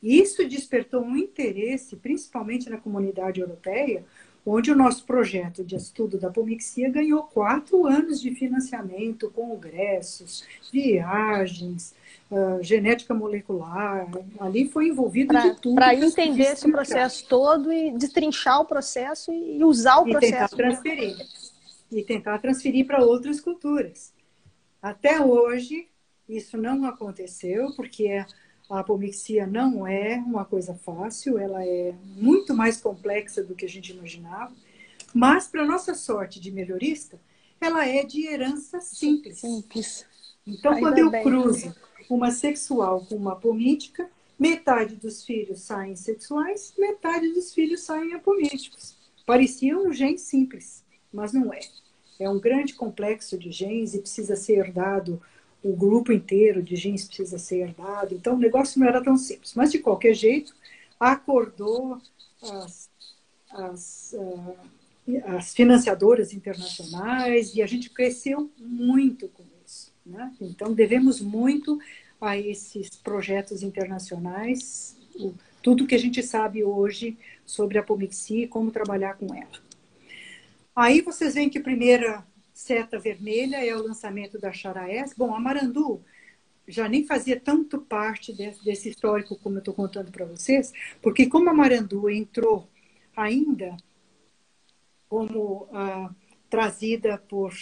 Isso despertou um interesse, principalmente na comunidade europeia, onde o nosso projeto de estudo da apomixia ganhou 4 anos de financiamento, congressos, viagens, genética molecular. Ali foi envolvido de tudo. Para entender esse processo todo e destrinchar o processo e usar o processo. E tentar transferir para outras culturas. Até hoje, isso não aconteceu, porque a apomixia não é uma coisa fácil, ela é muito mais complexa do que a gente imaginava, mas, para nossa sorte de melhorista, ela é de herança simples. Então, quando eu cruzo uma sexual com uma apomítica, metade dos filhos saem sexuais, metade dos filhos saem apomíticos. Parecia um gene simples, mas não é. É um grande complexo de genes e precisa ser herdado. O grupo inteiro de genes precisa ser herdado. Então, o negócio não era tão simples. Mas, de qualquer jeito, acordou as financiadoras internacionais e a gente cresceu muito com isso, né? Então, devemos muito a esses projetos internacionais, tudo que a gente sabe hoje sobre a apomixia e como trabalhar com ela. Aí vocês veem que a primeira seta vermelha é o lançamento da Chara-S. Bom, a Marandu já nem fazia tanto parte desse histórico como eu estou contando para vocês, porque como a Marandu entrou ainda como trazida por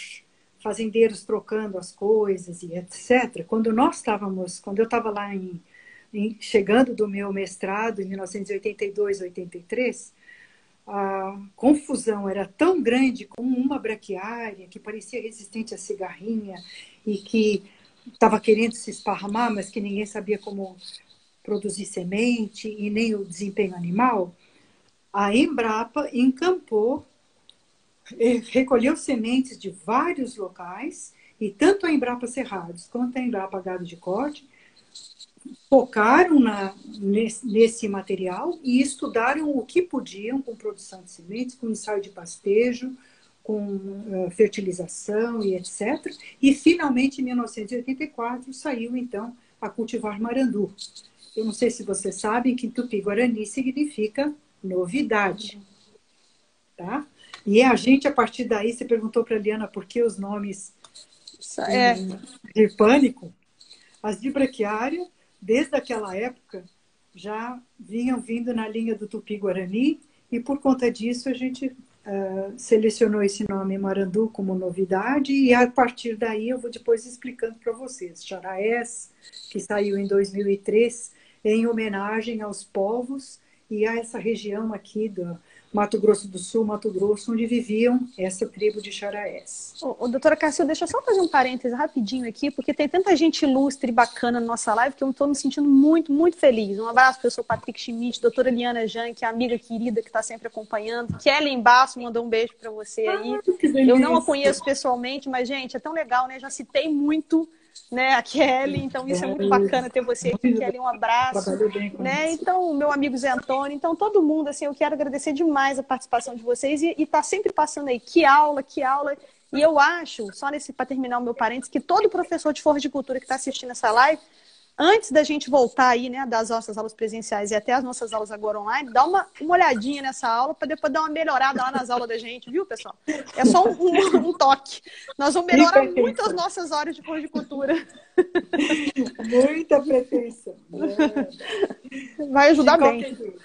fazendeiros trocando as coisas e etc., quando eu estava lá chegando do meu mestrado em 1982, 83, a confusão era tão grande com uma braquiária que parecia resistente à cigarrinha e que estava querendo se esparramar, mas que ninguém sabia como produzir semente e nem o desempenho animal. A Embrapa encampou, recolheu sementes de vários locais e tanto a Embrapa Cerrados quanto a Embrapa Gado de Corte focaram nesse material e estudaram o que podiam com produção de sementes, com ensaio de pastejo, com fertilização e etc. E, finalmente, em 1984, saiu, então, a cultivar Marandu. Eu não sei se vocês sabem que em Tupi-Guarani significa novidade. Tá? E a gente, a partir daí, você perguntou para a Liana por que os nomes de pânico. As de braquiária, desde aquela época, já vinham vindo na linha do Tupi-Guarani e, por conta disso, a gente selecionou esse nome Marandu como novidade e, a partir daí, eu vou depois explicando para vocês. Chara-S, que saiu em 2003, em homenagem aos povos e a essa região aqui do Mato Grosso do Sul, Mato Grosso, onde viviam essa tribo de Chara-S. Doutora Cássia, deixa eu só fazer um parêntese rapidinho aqui, porque tem tanta gente ilustre e bacana na nossa live que eu estou me sentindo muito, muito feliz. Um abraço, professor Patrick Schmidt, doutora Liana Jan, que é amiga querida que está sempre acompanhando. Kelly Basso mandou um beijo para você aí. Eu não a conheço pessoalmente, mas, gente, é tão legal, né? Já citei muito, né, a Kelly, então isso é muito bacana ter você aqui, Kelly, um abraço, né? Então, meu amigo Zé Antônio, então todo mundo, assim, eu quero agradecer demais a participação de vocês e tá sempre passando aí, que aula, e eu acho, só para terminar o meu parênteses, que todo professor de floricultura que está assistindo essa live, antes da gente voltar aí, né, das nossas aulas presenciais e até as nossas aulas agora online, dá uma olhadinha nessa aula para depois dar uma melhorada lá nas aulas da gente, viu, pessoal? É só um toque. Nós vamos melhorar muito as nossas horas de floricultura. Muita pretensão. Vai ajudar bem.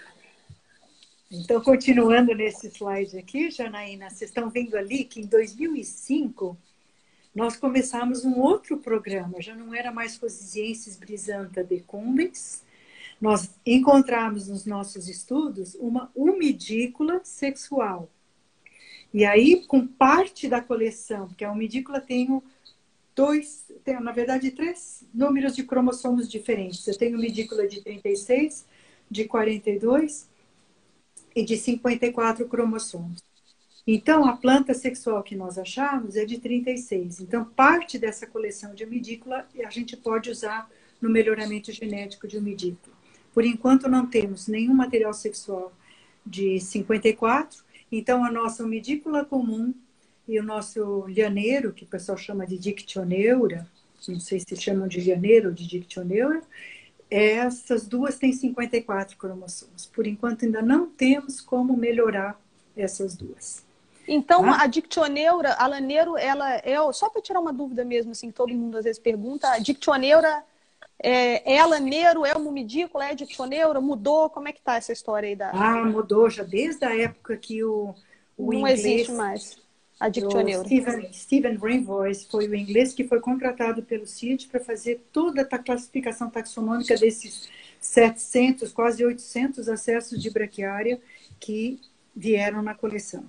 Então, continuando nesse slide aqui, Janaína, vocês estão vendo ali que em 2005 nós começamos um outro programa, já não era mais Fusisiensis brisanta decumbens. Nós encontramos nos nossos estudos uma umidícula sexual. E aí, com parte da coleção, porque a umidícula tem na verdade, 3 números de cromossomos diferentes. Eu tenho umidícula de 36, de 42 e de 54 cromossomos. Então, a planta sexual que nós achamos é de 36. Então, parte dessa coleção de umidícula a gente pode usar no melhoramento genético de umidícula. Por enquanto, não temos nenhum material sexual de 54. Então, a nossa umidícula comum e o nosso lianeiro, que o pessoal chama de dictioneura, não sei se chamam de lianeiro ou de dictioneura, essas duas têm 54 cromossomos. Por enquanto, ainda não temos como melhorar essas duas. Então, Tá? a dictioneura, a laneiro, ela é... Só para tirar uma dúvida mesmo, assim, todo mundo às vezes pergunta, a dictioneura é a laneiro, é uma umidícula, é a dictioneura? Mudou? Como é que tá essa história aí da... Mudou já desde a época que o Não existe inglês, mais a o dictioneura. Stephen Rainvoice, foi o inglês que foi contratado pelo CID para fazer toda a classificação taxonômica desses 700, quase 800 acessos de braquiária que vieram na coleção.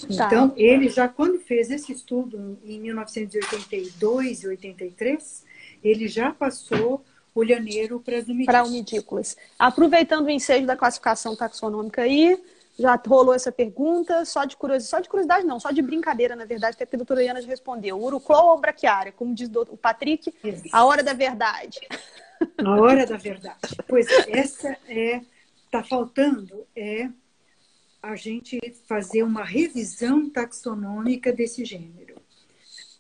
Então, ele já, quando fez esse estudo, em 1982 e 83, ele já passou o lianeiro para as umidículas. Para umidículas. Aproveitando o ensejo da classificação taxonômica aí, já rolou essa pergunta, só de curiosidade não, só de brincadeira, na verdade, que a doutora Iana já respondeu. Urucloa ou braquiária? Como diz o Patrick, a hora da verdade. A hora da verdade. Pois essa está faltando a gente fazer uma revisão taxonômica desse gênero.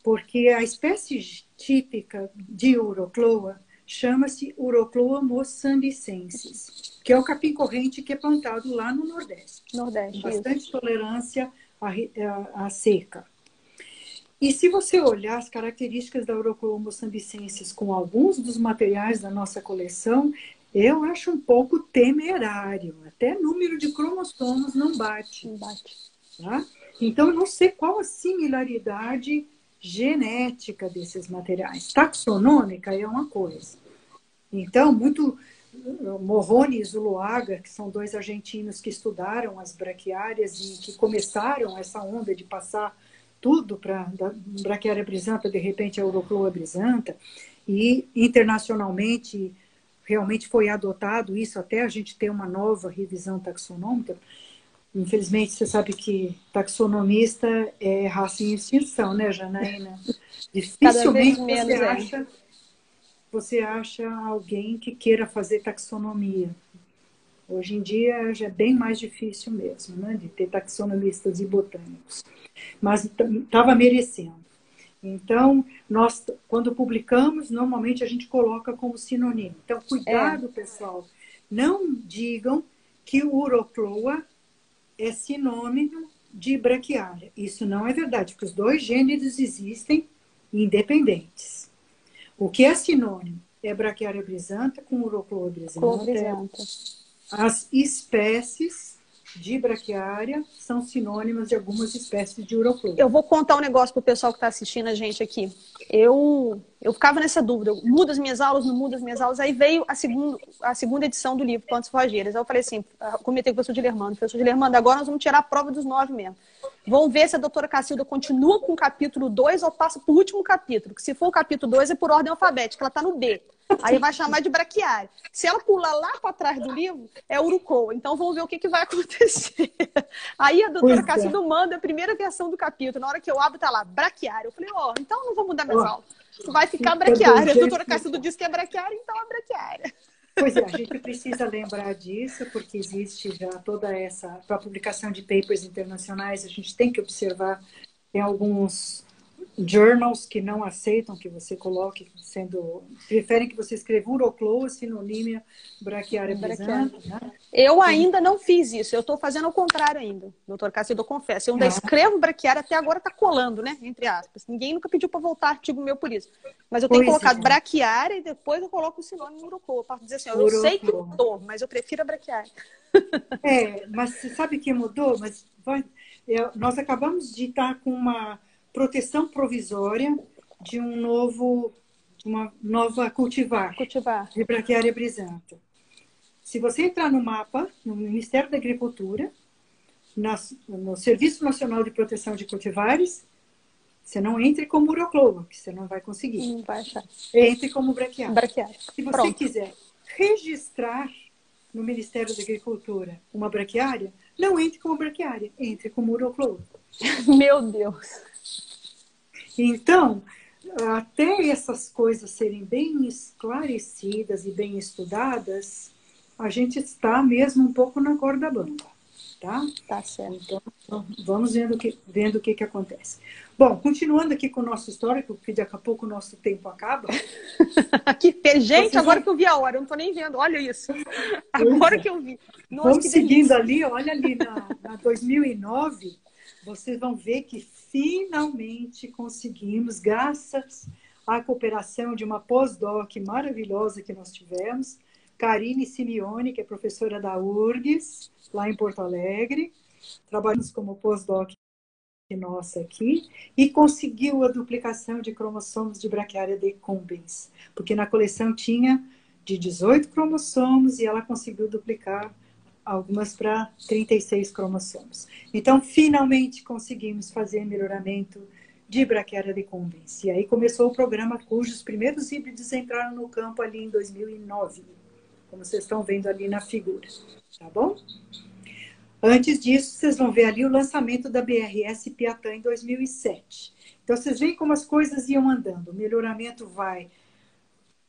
Porque a espécie típica de Urucloa chama-se Urucloa moçambicensis, que é o capim corrente que é plantado lá no Nordeste. Nordeste, com bastante tolerância à seca. E se você olhar as características da Urucloa moçambicensis com alguns dos materiais da nossa coleção, eu acho um pouco temerário. Até número de cromossomos não bate. Não bate. Tá? Então, eu não sei qual a similaridade genética desses materiais. Taxonômica é uma coisa. Então, Morrone e Zuluaga, que são dois argentinos que estudaram as braquiárias e que começaram essa onda de passar tudo para da braquiária brisanta, de repente a Urucloa brisanta, e internacionalmente realmente foi adotado isso até a gente ter uma nova revisão taxonômica. Infelizmente, você sabe que taxonomista é raça em extinção, né, Janaína? Dificilmente você acha alguém que queira fazer taxonomia. Hoje em dia já é bem mais difícil mesmo, né, de ter taxonomistas e botânicos. Mas estava merecendo. Então, nós, quando publicamos, normalmente a gente coloca como sinônimo. Então, cuidado, pessoal. Não digam que o Urucloa é sinônimo de braquiária. Isso não é verdade, porque os dois gêneros existem independentes. O que é sinônimo é braquiária brisanta com Urucloa brisanta. As espécies de braquiária são sinônimas de algumas espécies de Urucloa. Eu vou contar um negócio para o pessoal que está assistindo a gente aqui. Eu ficava nessa dúvida, eu mudo as minhas aulas, não mudo as minhas aulas. Aí veio a segunda edição do livro, Plantas Forrageiras. Aí eu falei assim, comentei com o professor Dilermando, agora nós vamos tirar a prova dos 9 mesmo. Vamos ver se a doutora Cacilda continua com o capítulo 2 ou passa para o último capítulo. Que se for o capítulo 2 é por ordem alfabética, ela está no B. Aí vai chamar de braquiária. Se ela pular lá para trás do livro, é Urucloa. Então vamos ver o que vai acontecer. Aí a doutora Cacilda manda a primeira versão do capítulo. Na hora que eu abro, tá lá, braquiária. Eu falei, então não vou mudar minhas aulas. Vai ficar braquiária. A doutora Cacilda disse que é braquiária, então é braquiária. Pois é, a gente precisa lembrar disso, porque existe já toda essa... Para a publicação de papers internacionais, a gente tem que observar, tem alguns journals que não aceitam que você coloque preferem que você escreva Urucloa, sinonímia, braquiária brisanta. Né? Eu ainda não fiz isso, eu estou fazendo ao contrário ainda, doutor Cacilda, eu confesso. Eu ainda escrevo braquiária, até agora está colando, né? Entre aspas. Ninguém nunca pediu para voltar artigo meu por isso. Mas eu tenho colocado braquiária e depois eu coloco o sinônimo Urucloa. Para dizer assim, eu sei que mudou, mas eu prefiro a braquiária. Mas você sabe que mudou? Mas nós acabamos de estar com uma proteção provisória de uma nova cultivar. De braquiária brisanta. Se você entrar no mapa, no Ministério da Agricultura, no Serviço Nacional de Proteção de Cultivares, você não entre como Urucloa, que você não vai conseguir. Não vai achar. Entre como braquiária. Se você Pronto. quiser registrar no Ministério da Agricultura uma braquiária, não entre como braquiária, entre como Urucloa. Meu Deus. Então, até essas coisas serem bem esclarecidas e bem estudadas, a gente está mesmo um pouco na corda bamba, tá? Tá certo. Então, vamos vendo o que acontece. Bom, continuando aqui com o nosso histórico, porque daqui a pouco o nosso tempo acaba. Gente, agora que eu vi a hora, eu não tô nem vendo. Olha isso. Agora que eu vi. Nossa, vamos que seguindo delícia. ali, olha ali na 2009, vocês vão ver que finalmente conseguimos, graças à cooperação de uma pós-doc maravilhosa que nós tivemos, Karine Simeone, que é professora da URGS, lá em Porto Alegre, trabalhamos como pós-doc nossa aqui, e conseguiu a duplicação de cromossomos de braquiária decumbens, porque na coleção tinha de 18 cromossomos e ela conseguiu duplicar algumas para 36 cromossomos. Então, finalmente conseguimos fazer melhoramento de braquiária decumbens. E aí começou o programa cujos primeiros híbridos entraram no campo ali em 2009, como vocês estão vendo ali na figura, tá bom? Antes disso, vocês vão ver ali o lançamento da BRS Piatã em 2007. Então, vocês veem como as coisas iam andando. O melhoramento vai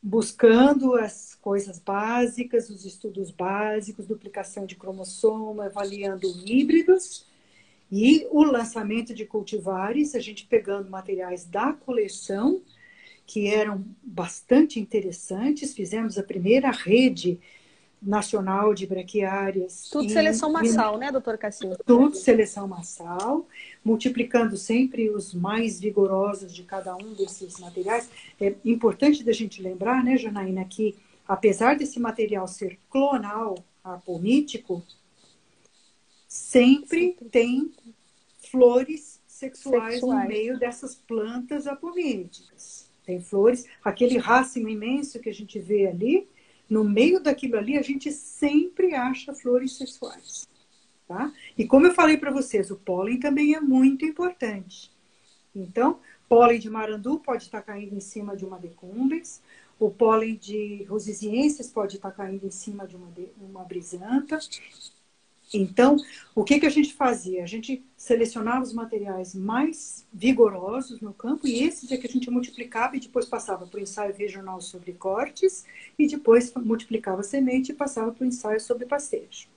buscando as coisas básicas, os estudos básicos, duplicação de cromossomo, avaliando híbridos. E o lançamento de cultivares, a gente pegando materiais da coleção, que eram bastante interessantes. Fizemos a primeira rede nacional de braquiárias. Tudo seleção massal, né, doutora Cacilda? Tudo seleção massal, multiplicando sempre os mais vigorosos de cada um desses materiais. É importante da gente lembrar, né, Janaína, que apesar desse material ser clonal, apomítico, sempre tem flores sexuais no meio dessas plantas apomíticas. Tem flores, aquele racimo imenso que a gente vê ali, no meio daquilo ali, a gente sempre acha flores sexuais. Tá? E como eu falei para vocês, o pólen também é muito importante. Então, pólen de marandu pode estar caindo em cima de uma decumbens, o pólen de rosisiensis pode estar caindo em cima de uma brisanta. Então, o que a gente fazia? A gente selecionava os materiais mais vigorosos no campo e esses é que a gente multiplicava e depois passava para o ensaio regional sobre cortes e depois multiplicava a semente e passava para o ensaio sobre pastejo.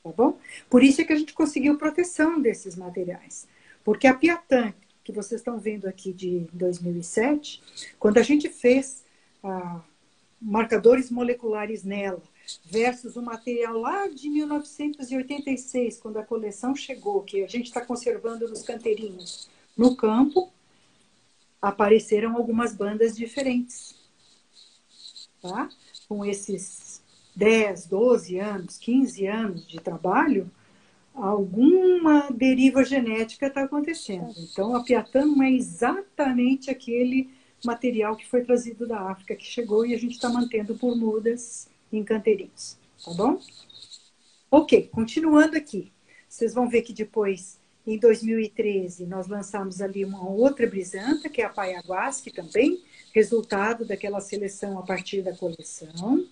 Tá bom? Por isso é que a gente conseguiu proteção desses materiais. Porque a Piatã, que vocês estão vendo aqui de 2007, quando a gente fez marcadores moleculares nela, versus o material lá de 1986, quando a coleção chegou, que a gente está conservando nos canteirinhos, no campo, apareceram algumas bandas diferentes. Tá? Com esses 10, 12 anos, 15 anos de trabalho, alguma deriva genética está acontecendo. Então, a Piatã não é exatamente aquele material que foi trazido da África, que chegou e a gente está mantendo por mudas em canteirinhos. Tá bom? Ok, continuando aqui. Vocês vão ver que depois, em 2013, nós lançamos ali uma outra brisanta, que é a Paiaguás, que também resultado daquela seleção a partir da coleção.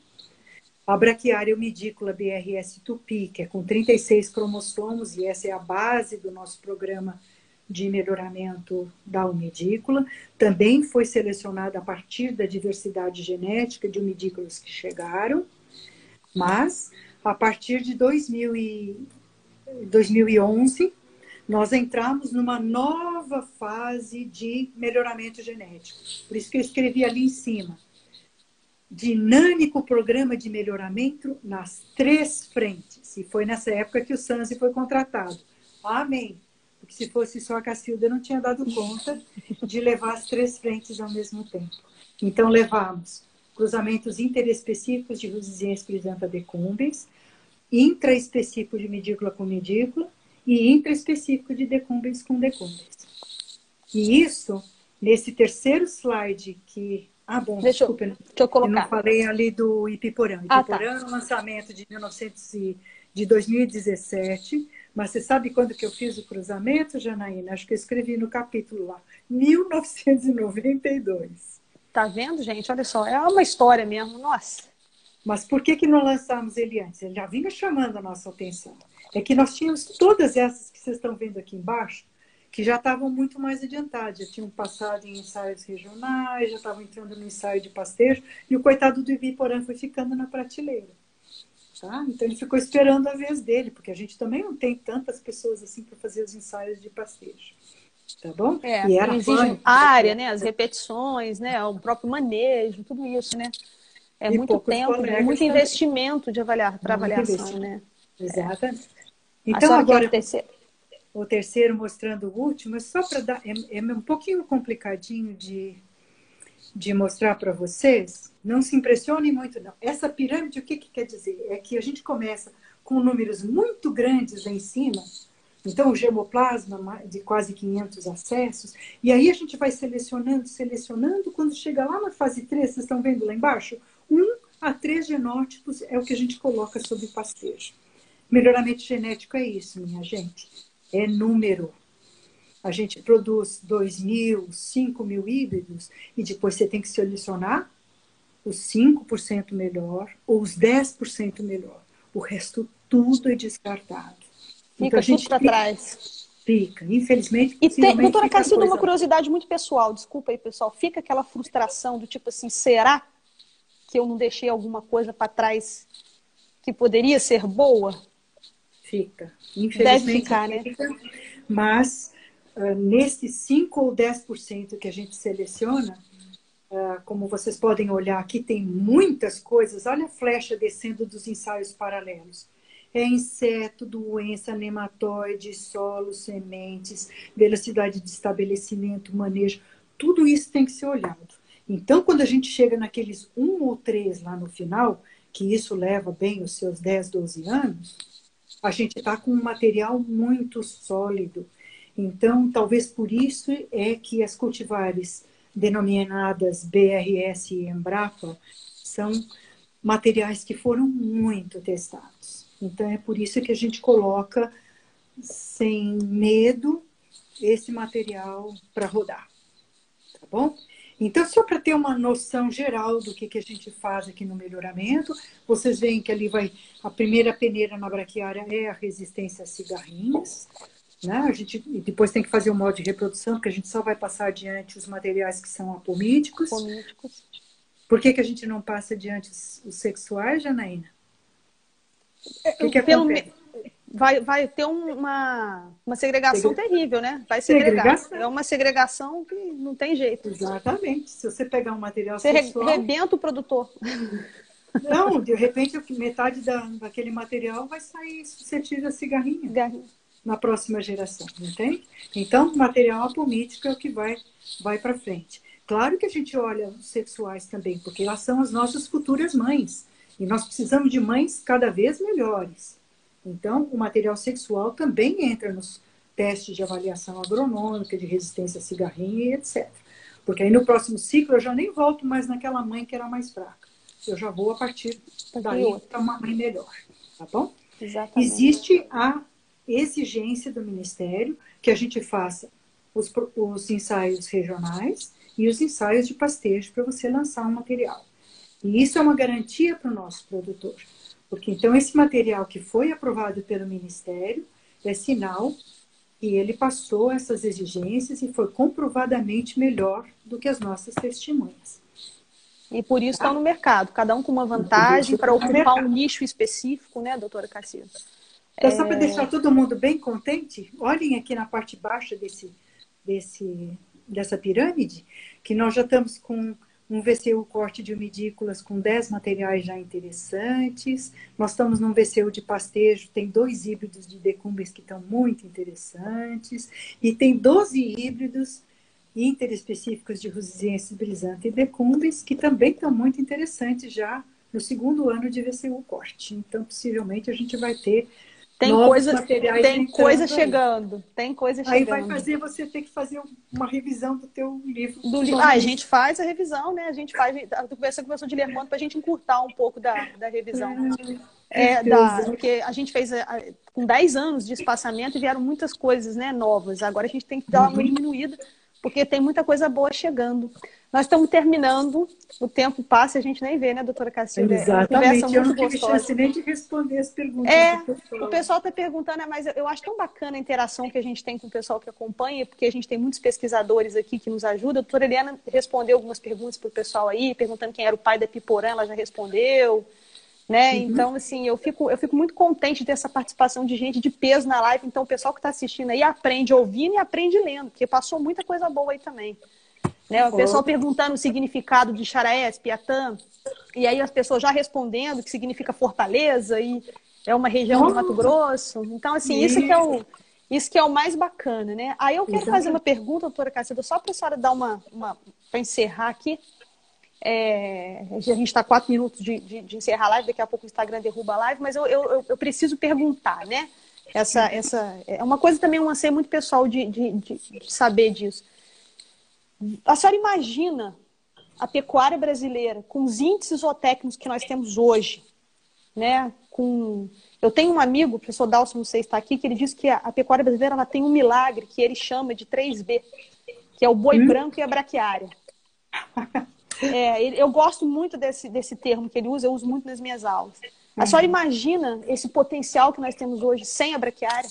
A braquiária umidícola BRS Tupi, que é com 36 cromossomos, e essa é a base do nosso programa de melhoramento da umidícula. Também foi selecionada a partir da diversidade genética de umidícolas que chegaram, mas a partir de 2011, nós entramos numa nova fase de melhoramento genético. Por isso que eu escrevi ali em cima. Dinâmico programa de melhoramento nas 3 frentes. E foi nessa época que o Sanzi foi contratado. Amém. Porque se fosse só a Cacilda, eu não tinha dado conta de levar as 3 frentes ao mesmo tempo. Então, levamos cruzamentos interespecíficos de Rosisiensis brisanta decumbens, intraespecífico de medícula com medícula e intraespecífico de decumbens com decumbens. E isso, nesse terceiro slide que... desculpa, deixa eu colocar. Eu não falei ali do Ipiporã. Ipiporã é um lançamento de 2017, mas você sabe quando que eu fiz o cruzamento, Janaína? Acho que eu escrevi no capítulo lá, 1992. Tá vendo, gente? Olha só, é uma história mesmo, nossa. Mas por que não lançamos ele antes? Ele já vinha chamando a nossa atenção. É que nós tínhamos todas essas que vocês estão vendo aqui embaixo, que já estavam muito mais adiantados, já tinham passado em ensaios regionais, já estavam entrando no ensaio de pastejo, e o coitado do Ibiporã foi ficando na prateleira. Tá? Então ele ficou esperando a vez dele, porque a gente também não tem tantas pessoas assim para fazer os ensaios de pastejo. Tá bom? É, E era exige área, né? As repetições, né? O próprio manejo, tudo isso, né? É e muito poucos tempo, colegas muito também. investimento de para Muito avaliação, investimento. né? Exatamente. A Então, senhora quer o agora, terceiro? o terceiro mostrando o último, é só para dar. É um pouquinho complicadinho de mostrar para vocês. Não se impressionem muito, não. Essa pirâmide, o que quer dizer? É que a gente começa com números muito grandes lá em cima. Então, o germoplasma de quase 500 acessos. E aí a gente vai selecionando, selecionando. Quando chega lá na fase 3, vocês estão vendo lá embaixo? 1 a 3 genótipos é o que a gente coloca sob pastejo. Melhoramento genético é isso, minha gente. É número. A gente produz 2.000, 5.000 híbridos e depois você tem que selecionar os 5% melhor ou os 10% melhor. O resto tudo é descartado. Fica tudo para trás. Fica. Infelizmente, E tem, possivelmente doutora fica Cacilda, coisa. uma curiosidade muito pessoal, desculpa aí, pessoal. Fica aquela frustração do tipo assim, será que eu não deixei alguma coisa para trás que poderia ser boa? Fica. Deve Infelizmente ficar, né? fica. Mas nesses 5 ou 10% que a gente seleciona, como vocês podem olhar aqui, tem muitas coisas. Olha a flecha descendo dos ensaios paralelos. É inseto, doença, nematóide, solo, sementes, velocidade de estabelecimento, manejo. Tudo isso tem que ser olhado. Então, quando a gente chega naqueles 1 ou 3 lá no final, que isso leva bem os seus 10, 12 anos, a gente está com um material muito sólido. Então, talvez por isso é que as cultivares denominadas BRS e Embrapa são materiais que foram muito testados. Então, é por isso que a gente coloca sem medo esse material para rodar. Tá bom? Então, só para ter uma noção geral do que a gente faz aqui no melhoramento, vocês veem que ali vai a primeira peneira na braquiária é a resistência a cigarrinhas. Né? A gente depois tem que fazer o modo de reprodução, porque a gente só vai passar adiante os materiais que são apomíticos. Por que a gente não passa adiante os sexuais, Janaína? O que acontece? Vai ter uma segregação terrível, né? Vai segregar. É uma segregação que não tem jeito. Exatamente. Se você pegar um material você sexual... Você rebenta o produtor. Não, de repente metade daquele material vai sair suscetível a cigarrinho na próxima geração, entende? Então, material apomítico é o que vai para frente. Claro que a gente olha os sexuais também, porque elas são as nossas futuras mães. E nós precisamos de mães cada vez melhores. Então, o material sexual também entra nos testes de avaliação agronômica, de resistência a cigarrinho e etc. Porque aí no próximo ciclo eu já nem volto mais naquela mãe que era mais fraca. Eu já vou a partir daí para uma mãe melhor. Tá bom? Exatamente. Existe a exigência do Ministério que a gente faça os ensaios regionais e os ensaios de pastejo para você lançar um material. E isso é uma garantia para o nosso produtor. Porque então esse material que foi aprovado pelo Ministério é sinal que ele passou essas exigências e foi comprovadamente melhor do que as nossas testemunhas. E por isso está no mercado, cada um com uma vantagem para ocupar um nicho específico, né, doutora Cacilda? Então, só para deixar todo mundo bem contente, olhem aqui na parte baixa dessa pirâmide, que nós já estamos com um VCU corte de umidícolas com 10 materiais já interessantes. Nós estamos num VCU de pastejo, tem 2 híbridos de decumbens que estão muito interessantes. E tem 12 híbridos interespecíficos de Rusiensis brisanta e decumbens que também estão muito interessantes já no 2º ano de VCU corte. Então, possivelmente, a gente vai ter novos materiais tem coisa chegando. Aí vai fazer você ter que fazer uma revisão do teu livro. A gente faz a revisão, né? A gente faz. Eu conversei com o professor de Lermont para a gente encurtar um pouco da revisão. Porque a gente fez com 10 anos de espaçamento e vieram muitas coisas, né, novas. Agora a gente tem que dar uma diminuída, porque tem muita coisa boa chegando. Nós estamos terminando, o tempo passa e a gente nem vê, né, doutora Cacilda? Exatamente, eu não tive chance nem de responder as perguntas do pessoal. O pessoal está perguntando, mas eu acho tão bacana a interação que a gente tem com o pessoal que acompanha, porque a gente tem muitos pesquisadores aqui que nos ajudam. A doutora Eliana respondeu algumas perguntas para o pessoal aí, perguntando quem era o pai da Piporã, ela já respondeu. Né? Então, assim, eu fico muito contente de ter essa participação de gente de peso na live. Então, o pessoal que está assistindo aí aprende ouvindo e aprende lendo, porque passou muita coisa boa aí também. Né? O pessoal perguntando o significado de Xaraés, Piatã, e aí as pessoas já respondendo que significa fortaleza e é uma região do Mato Grosso. Então, assim, isso que é o mais bacana, né? Aí eu quero fazer uma pergunta, doutora Cacilda, só para a senhora dar para encerrar aqui. A gente está 4 minutos de encerrar a live, daqui a pouco o Instagram derruba a live, mas eu preciso perguntar, né? Essa é uma coisa também, um anseio muito pessoal de saber disso. A senhora imagina a pecuária brasileira com os índices zootécnicos que nós temos hoje, né? Eu tenho um amigo, o professor Dalson, não sei se está aqui, que ele diz que a pecuária brasileira ela tem um milagre que ele chama de 3B, que é o boi branco e a braquiária. Eu gosto muito desse termo que ele usa, eu uso muito nas minhas aulas. A senhora imagina esse potencial que nós temos hoje sem a braquiária?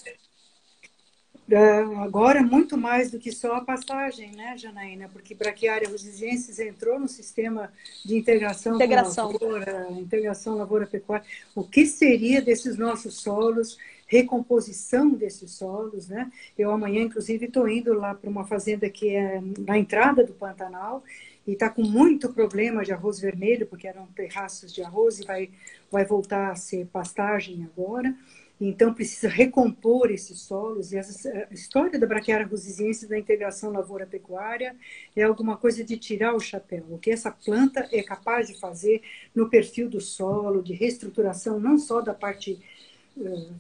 Agora, muito mais do que só a pastagem, né, Janaína? Porque Braquiária rosizensis entrou no sistema de integração. Integração lavoura-pecuária. O que seria desses nossos solos, recomposição desses solos, né? Eu amanhã, inclusive, estou indo lá para uma fazenda que é na entrada do Pantanal e está com muito problema de arroz vermelho, porque eram terraços de arroz e vai voltar a ser pastagem agora. Então, precisa recompor esses solos. E a história da Braquiária rosizensis, da integração lavoura-pecuária, é alguma coisa de tirar o chapéu. O que essa planta é capaz de fazer no perfil do solo, de reestruturação, não só da parte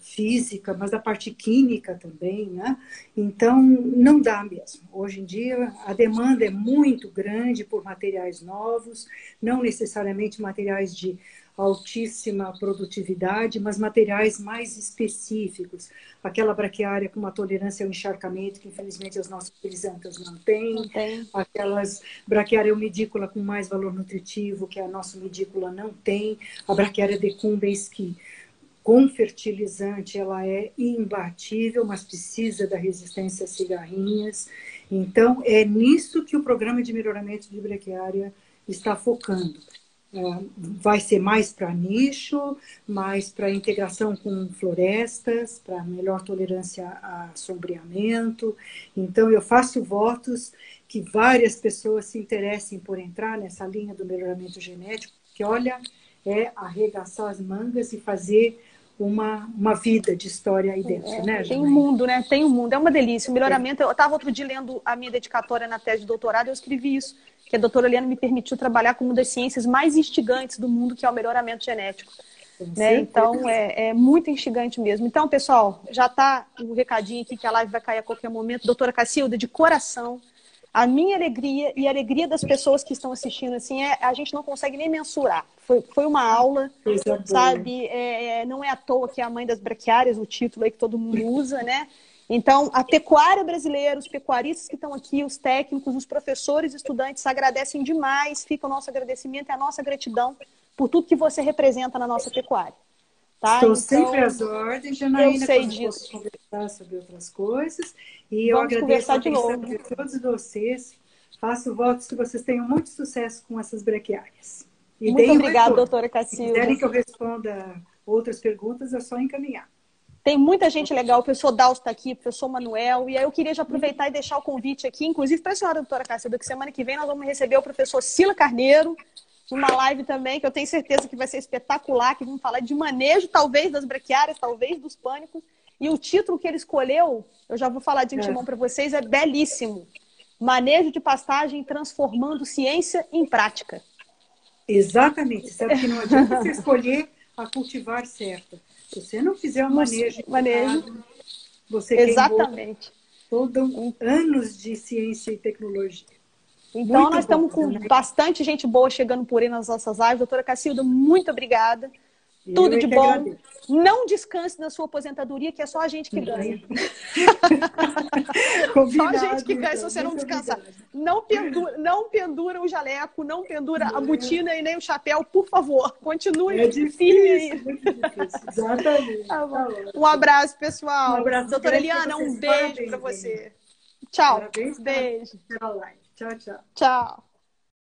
física, mas da parte química também, né? Então, não dá mesmo. Hoje em dia, a demanda é muito grande por materiais novos, não necessariamente materiais de altíssima produtividade, mas materiais mais específicos. Aquela braquiária com uma tolerância ao encharcamento, que infelizmente as nossas frisantas não têm. Aquelas braquiária umidícola com mais valor nutritivo, que a nossa umidícola não tem. A braquiária decumbens, que com fertilizante ela é imbatível, mas precisa da resistência às cigarrinhas. Então, é nisso que o programa de melhoramento de braquiária está focando. Vai ser mais para nicho, mais para integração com florestas, para melhor tolerância a sombreamento. Então, eu faço votos que várias pessoas se interessem por entrar nessa linha do melhoramento genético, que, olha, é arregaçar as mangas e fazer uma vida de história aí dentro, né, Tem um mundo, né? Tem um mundo. É uma delícia. O melhoramento... Eu estava outro dia lendo a minha dedicatória na tese de doutorado e eu escrevi isso, que a doutora Eliana me permitiu trabalhar com uma das ciências mais instigantes do mundo, que é o melhoramento genético. Né? Então, é muito instigante mesmo. Então, pessoal, já está o recadinho aqui que a live vai cair a qualquer momento. Doutora Cacilda, de coração, a minha alegria e a alegria das pessoas que estão assistindo, assim, a gente não consegue nem mensurar. Foi uma aula, sabe? Não é à toa que é a mãe das braquiárias, o título aí que todo mundo usa, né? Então, a pecuária brasileira, os pecuaristas que estão aqui, os técnicos, os professores, estudantes, agradecem demais. Fica o nosso agradecimento e a nossa gratidão por tudo que você representa na nossa pecuária. Tá? Estou sempre às ordens, Janaína. Eu sei disso. Conversar sobre outras coisas. E eu agradeço a atenção de todos vocês. Faço votos que vocês tenham muito sucesso com essas braquiárias. E muito obrigada, doutora Cacilda. Se quiserem que eu responda outras perguntas, é só encaminhar. Tem muita gente legal, o professor Dalso está aqui, o professor Manuel, e aí eu queria já aproveitar e deixar o convite aqui, inclusive para a senhora, doutora Cacilda, que semana que vem nós vamos receber o professor Sila Carneiro, numa live também, que eu tenho certeza que vai ser espetacular, que vamos falar de manejo, talvez, das braquiárias, talvez dos pânicos, e o título que ele escolheu, eu já vou falar de antemão para vocês, é belíssimo. Manejo de pastagem transformando ciência em prática. Exatamente, sabe que não adianta você escolher a cultivar certa. Se você não fizer um manejo, você exatamente. Todos anos de ciência e tecnologia. Então, muito nós estamos com bastante gente boa chegando por aí nas nossas lives. Doutora Cacilda, muito obrigada. Tudo Eu de que bom. agradeço. Não descanse na sua aposentadoria, que é só a gente que ganha. Só a gente que ganha se você não descansar. Não pendura o jaleco, não pendura a botina e nem o chapéu, por favor. Continue firme aí. Muito difícil. Exatamente. Tá bom. Tá ótimo. Um abraço, pessoal. Um abraço Doutora grande pra Eliana, um vocês. beijo Parabéns, para você. Eliana. Tchau. Parabéns Beijo. pela live. Tchau, tchau. Tchau.